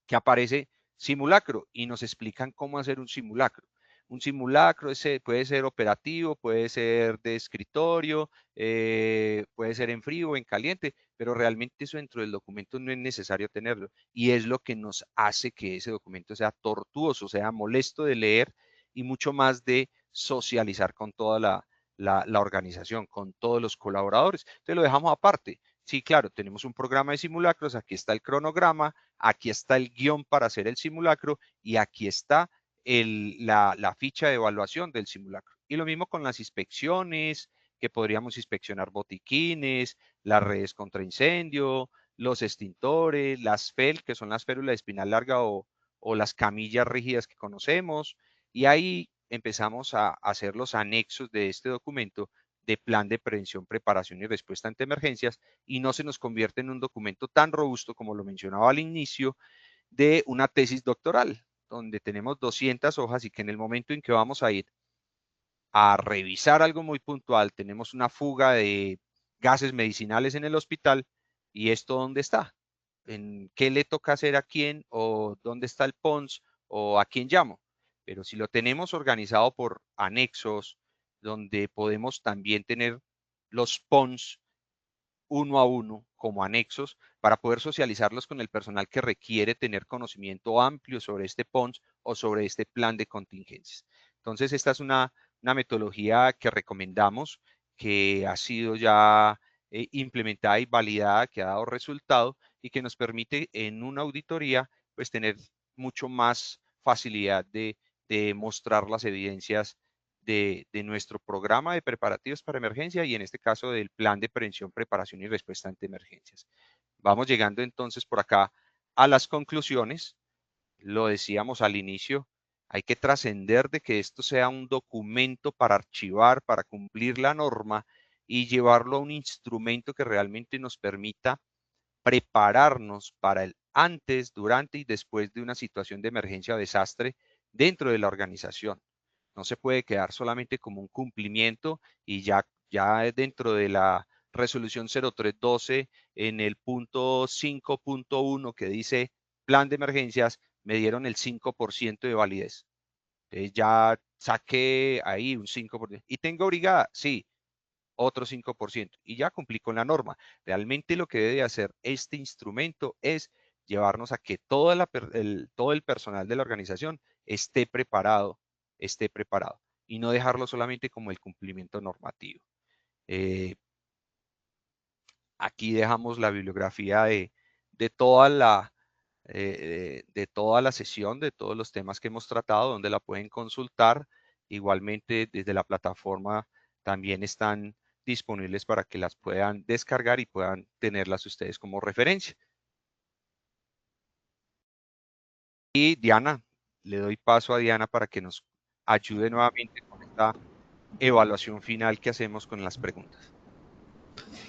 que aparece simulacro y nos explican cómo hacer un simulacro. Un simulacro puede ser operativo, puede ser de escritorio, puede ser en frío o en caliente, pero realmente eso dentro del documento no es necesario tenerlo. Y es lo que nos hace que ese documento sea tortuoso, sea molesto de leer y mucho más de socializar con toda la organización, con todos los colaboradores. Entonces lo dejamos aparte. Sí, claro, tenemos un programa de simulacros, aquí está el cronograma, aquí está el guión para hacer el simulacro y aquí está la ficha de evaluación del simulacro. Y lo mismo con las inspecciones, que podríamos inspeccionar botiquines, las redes contra incendio, los extintores, las FEL, que son las férulas de espinal larga o las camillas rígidas que conocemos. Y ahí empezamos a hacer los anexos de este documento de plan de prevención, preparación y respuesta ante emergencias y no se nos convierte en un documento tan robusto como lo mencionaba al inicio de una tesis doctoral, donde tenemos 200 hojas y que en el momento en que vamos a ir a revisar algo muy puntual, tenemos una fuga de gases medicinales en el hospital y esto ¿dónde está? ¿En qué le toca hacer a quién? ¿O dónde está el PONS? ¿O a quién llamo? Pero si lo tenemos organizado por anexos, donde podemos también tener los PONS uno a uno como anexos para poder socializarlos con el personal que requiere tener conocimiento amplio sobre este PONS o sobre este plan de contingencias. Entonces, esta es una metodología que recomendamos, que ha sido ya implementada y validada, que ha dado resultado y que nos permite en una auditoría pues tener mucho más facilidad de mostrar las evidencias de nuestro programa de preparativos para emergencia y en este caso del plan de prevención, preparación y respuesta ante emergencias. Vamos llegando entonces por acá a las conclusiones. Lo decíamos al inicio, hay que trascender de que esto sea un documento para archivar, para cumplir la norma y llevarlo a un instrumento que realmente nos permita prepararnos para el antes, durante y después de una situación de emergencia o desastre dentro de la organización. No se puede quedar solamente como un cumplimiento y ya dentro de la resolución 0312 en el punto 5.1 que dice plan de emergencias, me dieron el 5% de validez. Ya saqué ahí un 5%. ¿Y tengo brigada? Sí, otro 5%. Y ya cumplí con la norma. Realmente lo que debe hacer este instrumento es llevarnos a que todo el personal de la organización esté preparado y no dejarlo solamente como el cumplimiento normativo. Aquí dejamos la bibliografía de toda de toda la sesión, de todos los temas que hemos tratado, donde la pueden consultar. Igualmente, desde la plataforma también están disponibles para que las puedan descargar y puedan tenerlas ustedes como referencia. Y Diana, le doy paso a Diana para que nos ayude nuevamente con esta evaluación final que hacemos con las preguntas.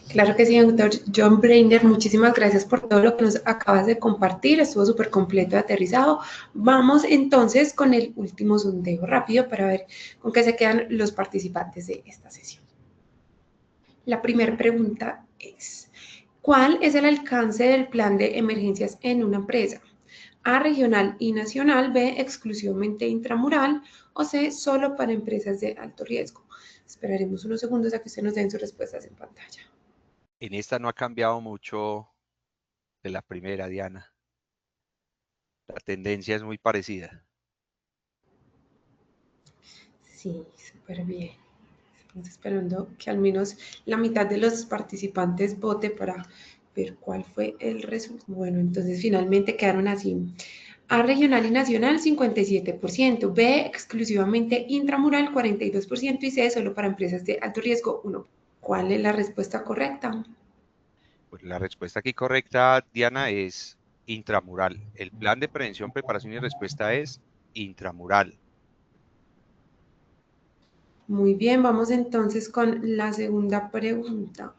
Claro que sí, doctor John Brainer, muchísimas gracias por todo lo que nos acabas de compartir, estuvo súper completo y aterrizado. Vamos entonces con el último sondeo rápido para ver con qué se quedan los participantes de esta sesión. La primera pregunta es, ¿cuál es el alcance del plan de emergencias en una empresa? A, regional y nacional; B, exclusivamente intramural; o C, solo para empresas de alto riesgo. Esperaremos unos segundos a que ustedes nos den sus respuestas en pantalla. En esta no ha cambiado mucho de la primera, Diana. La tendencia es muy parecida. Sí, súper bien. Estamos esperando que al menos la mitad de los participantes vote para ver cuál fue el resultado. Bueno, entonces finalmente quedaron así. A, regional y nacional, 57%; B, exclusivamente intramural, 42%; y C, solo para empresas de alto riesgo, 1%. ¿Cuál es la respuesta correcta? Pues la respuesta aquí correcta, Diana, es intramural. El plan de prevención, preparación y respuesta es intramural. Muy bien, vamos entonces con la segunda pregunta.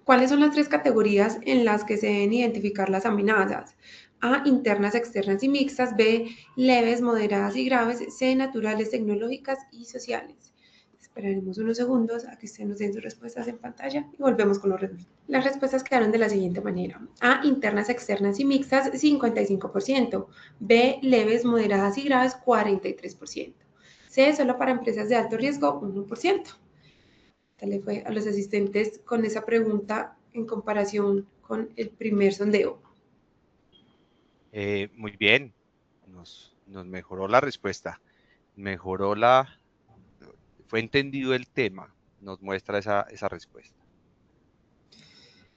¿Cuáles son las tres categorías en las que se deben identificar las amenazas? A, internas, externas y mixtas; B, leves, moderadas y graves; C, naturales, tecnológicas y sociales. Esperaremos unos segundos a que ustedes nos den sus respuestas en pantalla y volvemos con los resultados. Las respuestas quedaron de la siguiente manera. A, internas, externas y mixtas, 55%; B, leves, moderadas y graves, 43%; C, solo para empresas de alto riesgo, 1%. ¿Qué le fue a los asistentes con esa pregunta en comparación con el primer sondeo? Muy bien, nos mejoró la respuesta, fue entendido el tema, nos muestra esa respuesta.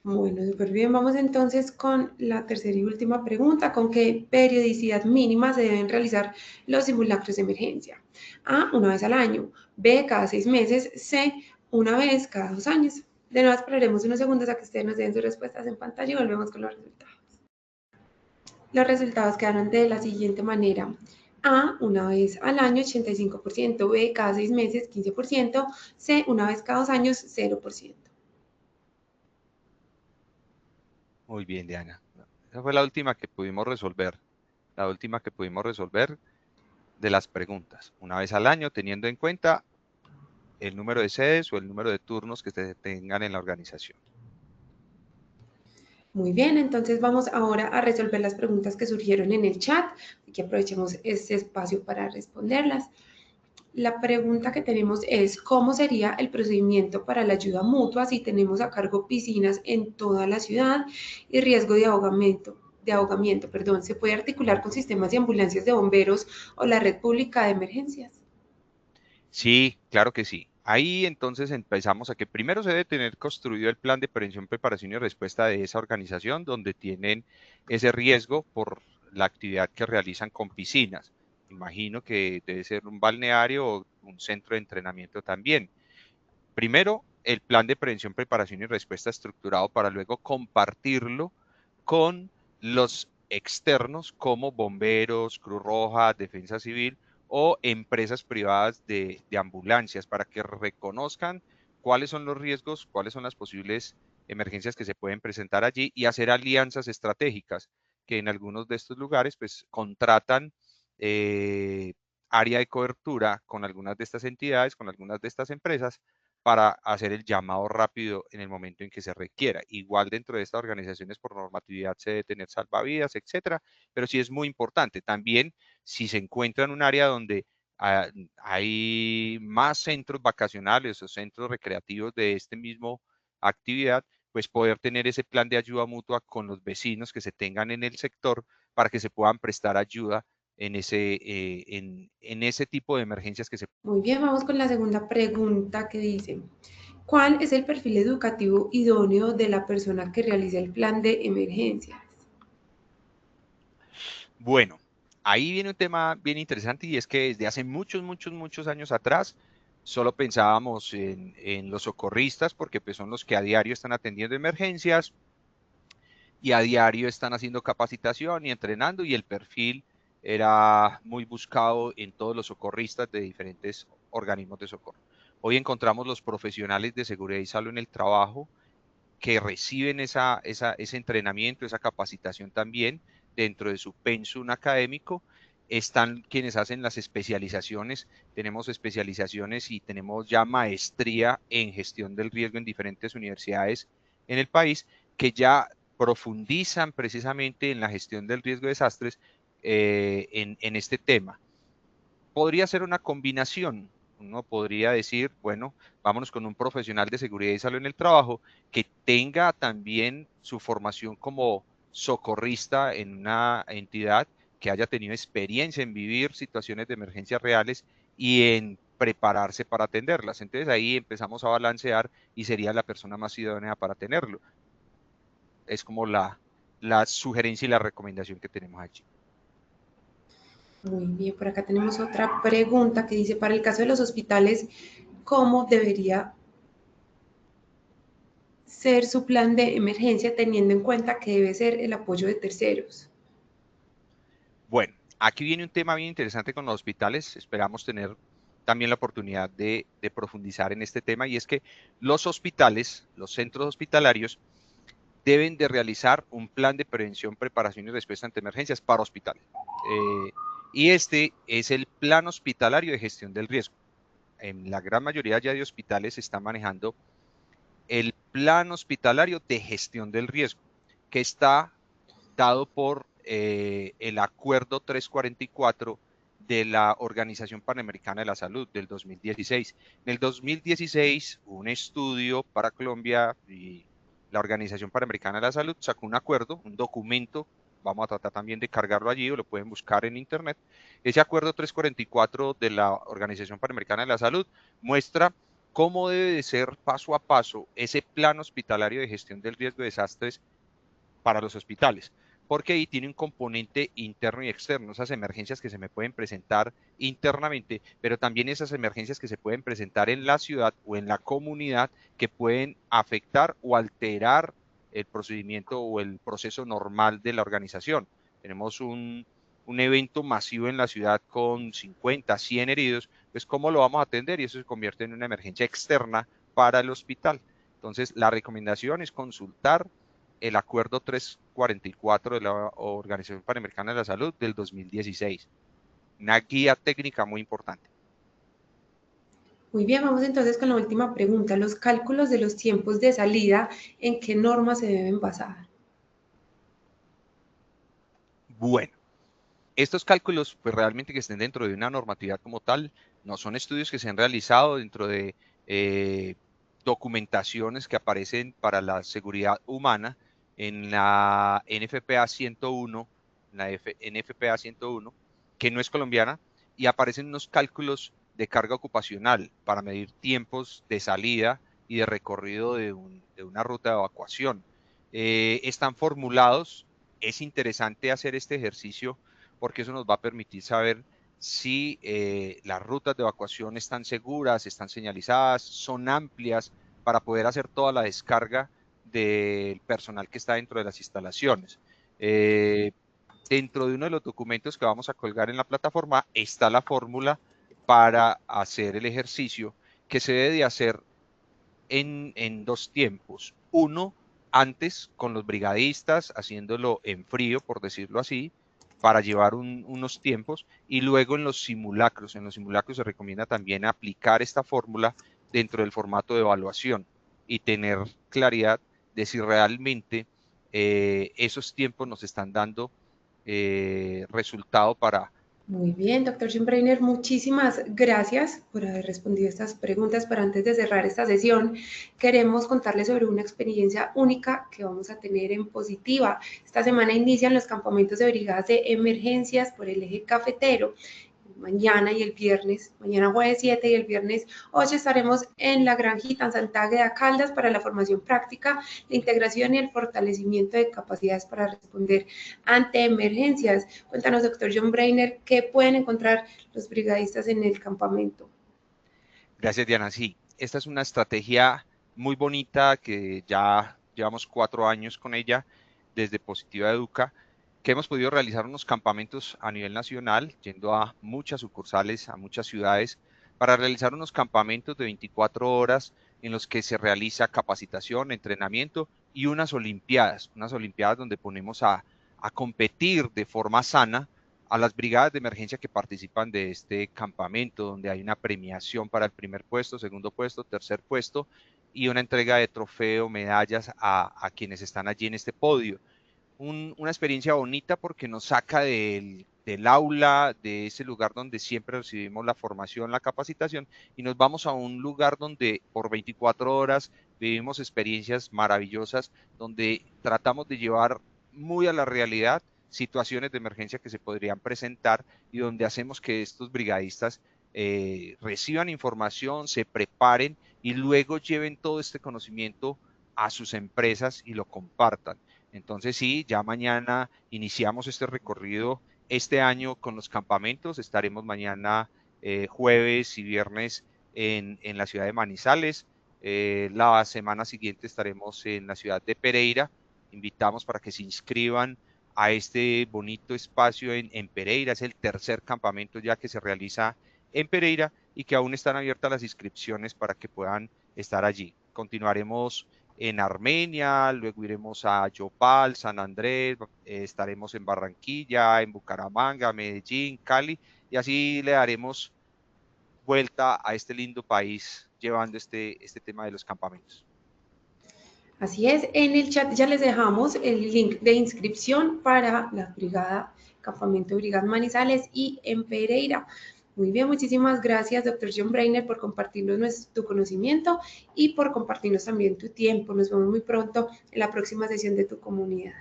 Bueno, súper bien. Vamos entonces con la tercera y última pregunta. ¿Con qué periodicidad mínima se deben realizar los simulacros de emergencia? A, una vez al año; B, cada 6 meses; C, una vez cada 2 años. De nuevo esperaremos unos segundos a que ustedes nos den sus respuestas en pantalla y volvemos con los resultados. Los resultados quedaron de la siguiente manera. A, una vez al año, 85%; B, cada 6 meses, 15%; C, una vez cada 2 años, 0%. Muy bien, Diana. Esa fue la última que pudimos resolver. La última que pudimos resolver de las preguntas. Una vez al año, teniendo en cuenta el número de sedes o el número de turnos que se tengan en la organización. Muy bien, entonces vamos ahora a resolver las preguntas que surgieron en el chat y que aprovechemos este espacio para responderlas. La pregunta que tenemos es, ¿cómo sería el procedimiento para la ayuda mutua si tenemos a cargo piscinas en toda la ciudad y riesgo de ahogamiento, perdón? ¿Se puede articular con sistemas de ambulancias de bomberos o la red pública de emergencias? Sí, claro que sí. Ahí entonces empezamos a que primero se debe tener construido el plan de prevención, preparación y respuesta de esa organización donde tienen ese riesgo por la actividad que realizan con piscinas. Imagino que debe ser un balneario o un centro de entrenamiento también. Primero, el plan de prevención, preparación y respuesta estructurado para luego compartirlo con los externos como bomberos, Cruz Roja, Defensa Civil o empresas privadas de ambulancias para que reconozcan cuáles son los riesgos, cuáles son las posibles emergencias que se pueden presentar allí y hacer alianzas estratégicas que en algunos de estos lugares pues contratan área de cobertura con algunas de estas entidades, con algunas de estas empresas para hacer el llamado rápido en el momento en que se requiera. Igual dentro de estas organizaciones por normatividad se debe tener salvavidas, etcétera, pero sí es muy importante. También si se encuentra en un área donde hay más centros vacacionales o centros recreativos de este mismo actividad, pues poder tener ese plan de ayuda mutua con los vecinos que se tengan en el sector para que se puedan prestar ayuda en ese tipo de emergencias que se. Muy bien, vamos con la segunda pregunta que dice, ¿cuál es el perfil educativo idóneo de la persona que realiza el plan de emergencias? Bueno, ahí viene un tema bien interesante y es que desde hace muchos años atrás solo pensábamos en los socorristas, porque pues son los que a diario están atendiendo emergencias y a diario están haciendo capacitación y entrenando, y el perfil era muy buscado en todos los socorristas de diferentes organismos de socorro. Hoy encontramos los profesionales de seguridad y salud en el trabajo que reciben ese entrenamiento, esa capacitación también dentro de su pensum académico. Están quienes hacen las especializaciones, tenemos especializaciones y tenemos ya maestría en gestión del riesgo en diferentes universidades en el país, que ya profundizan precisamente en la gestión del riesgo de desastres en este tema. Podría ser una combinación. Uno podría decir, bueno, vámonos con un profesional de seguridad y salud en el trabajo que tenga también su formación como socorrista en una entidad, que haya tenido experiencia en vivir situaciones de emergencias reales y en prepararse para atenderlas. Entonces ahí empezamos a balancear y sería la persona más idónea para tenerlo. Es como la sugerencia y la recomendación que tenemos allí. Muy bien, por acá tenemos otra pregunta que dice, para el caso de los hospitales, ¿cómo debería ser su plan de emergencia teniendo en cuenta que debe ser el apoyo de terceros? Bueno, aquí viene un tema bien interesante con los hospitales. Esperamos tener también la oportunidad de profundizar en este tema, y es que los hospitales, los centros hospitalarios, deben de realizar un plan de prevención, preparación y respuesta ante emergencias para hospitales. Y este es el Plan Hospitalario de Gestión del Riesgo. En la gran mayoría ya de hospitales se está manejando el Plan Hospitalario de Gestión del Riesgo, que está dado por el Acuerdo 344 de la Organización Panamericana de la Salud del 2016. En el 2016, un estudio para Colombia y la Organización Panamericana de la Salud sacó un acuerdo, un documento. Vamos a tratar también de cargarlo allí, o lo pueden buscar en internet. Ese acuerdo 344 de la Organización Panamericana de la Salud muestra cómo debe de ser paso a paso ese plan hospitalario de gestión del riesgo de desastres para los hospitales, porque ahí tiene un componente interno y externo, esas emergencias que se me pueden presentar internamente, pero también esas emergencias que se pueden presentar en la ciudad o en la comunidad, que pueden afectar o alterar el procedimiento o el proceso normal de la organización. Tenemos un evento masivo en la ciudad con 50, 100 heridos, pues ¿cómo lo vamos a atender? Y eso se convierte en una emergencia externa para el hospital. Entonces, la recomendación es consultar el Acuerdo 344 de la Organización Panamericana de la Salud del 2016. Una guía técnica muy importante. Muy bien, vamos entonces con la última pregunta. Los cálculos de los tiempos de salida, ¿en qué normas se deben basar? Bueno, estos cálculos, pues realmente que estén dentro de una normatividad como tal, no son estudios que se han realizado dentro de documentaciones que aparecen para la seguridad humana en la NFPA 101, NFPA 101, que no es colombiana, y aparecen unos cálculos de carga ocupacional para medir tiempos de salida y de recorrido de una ruta de evacuación. Están formulados. Es interesante hacer este ejercicio porque eso nos va a permitir saber si las rutas de evacuación están seguras, están señalizadas, son amplias para poder hacer toda la descarga del personal que está dentro de las instalaciones. Dentro de uno de los documentos que vamos a colgar en la plataforma está la fórmula para hacer el ejercicio, que se debe de hacer en dos tiempos. Uno, antes con los brigadistas, haciéndolo en frío, por decirlo así, para llevar unos tiempos, y luego en los simulacros. En los simulacros se recomienda también aplicar esta fórmula dentro del formato de evaluación y tener claridad de si realmente esos tiempos nos están dando resultado para... Muy bien, doctor Schönbrenner, muchísimas gracias por haber respondido estas preguntas. Pero antes de cerrar esta sesión, queremos contarles sobre una experiencia única que vamos a tener en Positiva. Esta semana inician los campamentos de brigadas de emergencias por el eje cafetero. Mañana y el viernes, mañana jueves 7 y el viernes 8 estaremos en la Granjita en Santa Águeda Caldas para la formación práctica, la integración y el fortalecimiento de capacidades para responder ante emergencias. Cuéntanos, doctor Schönbrenner, ¿qué pueden encontrar los brigadistas en el campamento? Gracias, Diana. Sí, esta es una estrategia muy bonita que ya llevamos 4 años con ella desde Positiva Educa, que hemos podido realizar unos campamentos a nivel nacional, yendo a muchas sucursales, a muchas ciudades, para realizar unos campamentos de 24 horas en los que se realiza capacitación, entrenamiento y unas olimpiadas donde ponemos a competir de forma sana a las brigadas de emergencia que participan de este campamento, donde hay una premiación para el primer puesto, segundo puesto, tercer puesto y una entrega de trofeo, medallas a quienes están allí en este podio. Una experiencia bonita porque nos saca del aula, de ese lugar donde siempre recibimos la formación, la capacitación, y nos vamos a un lugar donde por 24 horas vivimos experiencias maravillosas, donde tratamos de llevar muy a la realidad situaciones de emergencia que se podrían presentar y donde hacemos que estos brigadistas reciban información, se preparen y luego lleven todo este conocimiento a sus empresas y lo compartan. Entonces sí, ya mañana iniciamos este recorrido este año con los campamentos. Estaremos mañana jueves y viernes en la ciudad de Manizales. La semana siguiente estaremos en la ciudad de Pereira. Invitamos para que se inscriban a este bonito espacio en Pereira. Es el tercer campamento ya que se realiza en Pereira y que aún están abiertas las inscripciones para que puedan estar allí. Continuaremos en Armenia, luego iremos a Yopal, San Andrés, estaremos en Barranquilla, en Bucaramanga, Medellín, Cali, y así le daremos vuelta a este lindo país llevando este tema de los campamentos. Así es, en el chat ya les dejamos el link de inscripción para la brigada, campamento Brigada Manizales y en Pereira. Muy bien, muchísimas gracias, doctor John Brainer, por compartirnos tu conocimiento y por compartirnos también tu tiempo. Nos vemos muy pronto en la próxima sesión de tu comunidad.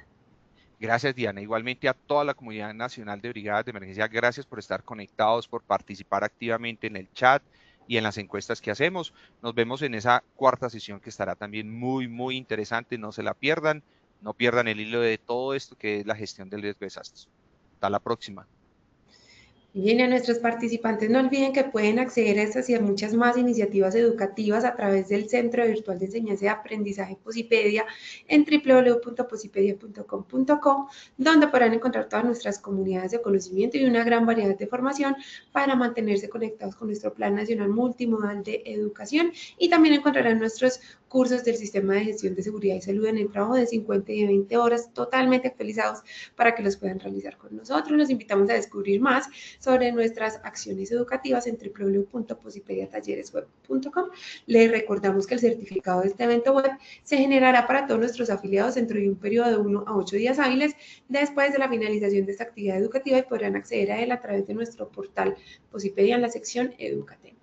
Gracias, Diana. Igualmente a toda la comunidad nacional de brigadas de emergencia, gracias por estar conectados, por participar activamente en el chat y en las encuestas que hacemos. Nos vemos en esa cuarta sesión que estará también muy, muy interesante. No se la pierdan, no pierdan el hilo de todo esto que es la gestión del riesgo de desastres. Hasta la próxima. Bien, a nuestros participantes no olviden que pueden acceder a estas y a muchas más iniciativas educativas a través del Centro Virtual de Enseñanza y Aprendizaje Posipedia en www.posipedia.com.co, donde podrán encontrar todas nuestras comunidades de conocimiento y una gran variedad de formación para mantenerse conectados con nuestro Plan Nacional Multimodal de Educación, y también encontrarán nuestros cursos del Sistema de Gestión de Seguridad y Salud en el trabajo de 50 y de 20 horas totalmente actualizados para que los puedan realizar con nosotros. Los invitamos a descubrir más sobre nuestras acciones educativas en www.posipediatalleresweb.com. Les recordamos que el certificado de este evento web se generará para todos nuestros afiliados dentro de un periodo de 1 a 8 días hábiles después de la finalización de esta actividad educativa, y podrán acceder a él a través de nuestro portal Posipedia en la sección Educate.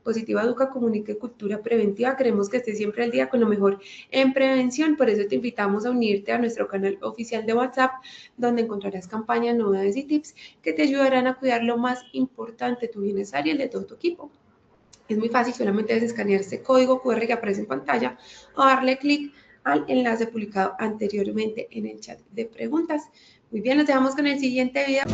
Positiva Educa, Comunica y Cultura Preventiva. Queremos que estés siempre al día con lo mejor en prevención. Por eso te invitamos a unirte a nuestro canal oficial de WhatsApp, donde encontrarás campañas, novedades y tips que te ayudarán a cuidar lo más importante, tu bienestar y el de todo tu equipo. Es muy fácil, solamente debes escanear este código QR que aparece en pantalla o darle clic al enlace publicado anteriormente en el chat de preguntas. Muy bien, nos dejamos con el siguiente video.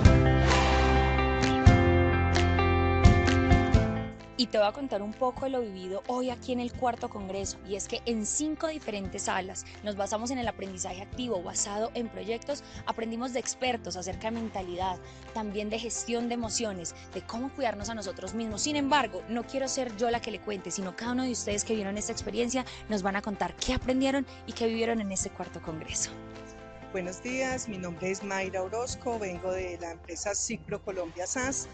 Y te voy a contar un poco de lo vivido hoy aquí en el cuarto congreso, y es que en 5 diferentes salas nos basamos en el aprendizaje activo basado en proyectos. Aprendimos de expertos acerca de mentalidad, también de gestión de emociones, de cómo cuidarnos a nosotros mismos. Sin embargo, no quiero ser yo la que le cuente, sino cada uno de ustedes que vieron esta experiencia nos van a contar qué aprendieron y qué vivieron en este cuarto congreso. Buenos días, mi nombre es Mayra Orozco, vengo de la empresa Ciclo Colombia SAS.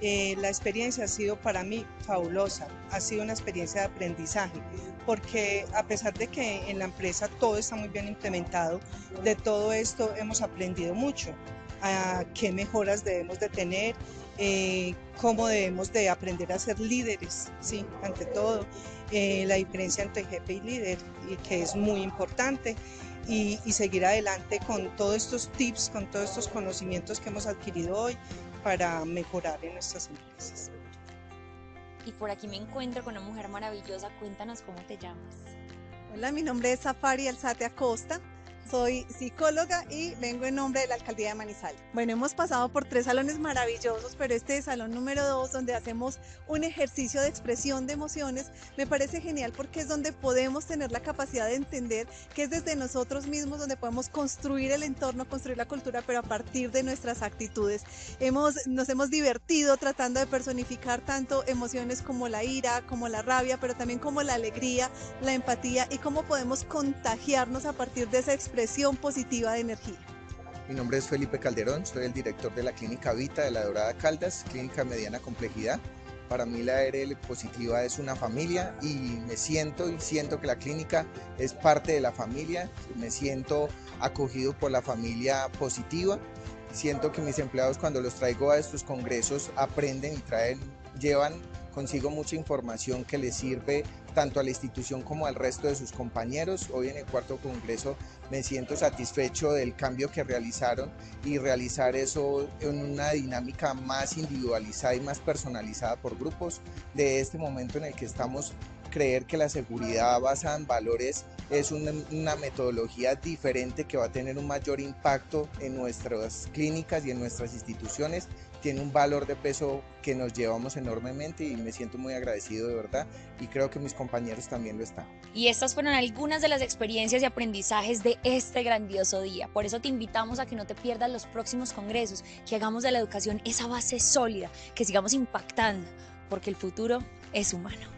La experiencia ha sido para mí fabulosa, ha sido una experiencia de aprendizaje, porque a pesar de que en la empresa todo está muy bien implementado, de todo esto hemos aprendido mucho, a qué mejoras debemos de tener, cómo debemos de aprender a ser líderes, ¿sí? Ante todo, la diferencia entre jefe y líder, y que es muy importante. Y seguir adelante con todos estos tips, con todos estos conocimientos que hemos adquirido hoy para mejorar en nuestras empresas. Y por aquí me encuentro con una mujer maravillosa. Cuéntanos cómo te llamas. Hola, mi nombre es Safari Alzate Acosta, Soy psicóloga y vengo en nombre de la Alcaldía de Manizales. Bueno, hemos pasado por 3 salones maravillosos, pero este es salón número 2, donde hacemos un ejercicio de expresión de emociones, me parece genial porque es donde podemos tener la capacidad de entender que es desde nosotros mismos donde podemos construir el entorno, construir la cultura, pero a partir de nuestras actitudes. Nos hemos divertido tratando de personificar tanto emociones como la ira, como la rabia, pero también como la alegría, la empatía y cómo podemos contagiarnos a partir de esa expresión positiva de energía. Mi nombre es Felipe Calderón, soy el director de la Clínica Vita de La Dorada Caldas, clínica de mediana complejidad. Para mí la ARL positiva es una familia y siento que la clínica es parte de la familia, me siento acogido por la familia positiva. Siento que mis empleados, cuando los traigo a estos congresos, aprenden y llevan consigo mucha información que les sirve tanto a la institución como al resto de sus compañeros. Hoy en el 4º congreso me siento satisfecho del cambio que realizaron y realizar eso en una dinámica más individualizada y más personalizada por grupos. De este momento en el que estamos, creer que la seguridad basada en valores es una metodología diferente que va a tener un mayor impacto en nuestras clínicas y en nuestras instituciones, tiene un valor de peso que nos llevamos enormemente y me siento muy agradecido de verdad y creo que mis compañeros también lo están. Y estas fueron algunas de las experiencias y aprendizajes de este grandioso día. Por eso te invitamos a que no te pierdas los próximos congresos, que hagamos de la educación esa base sólida, que sigamos impactando, porque el futuro es humano.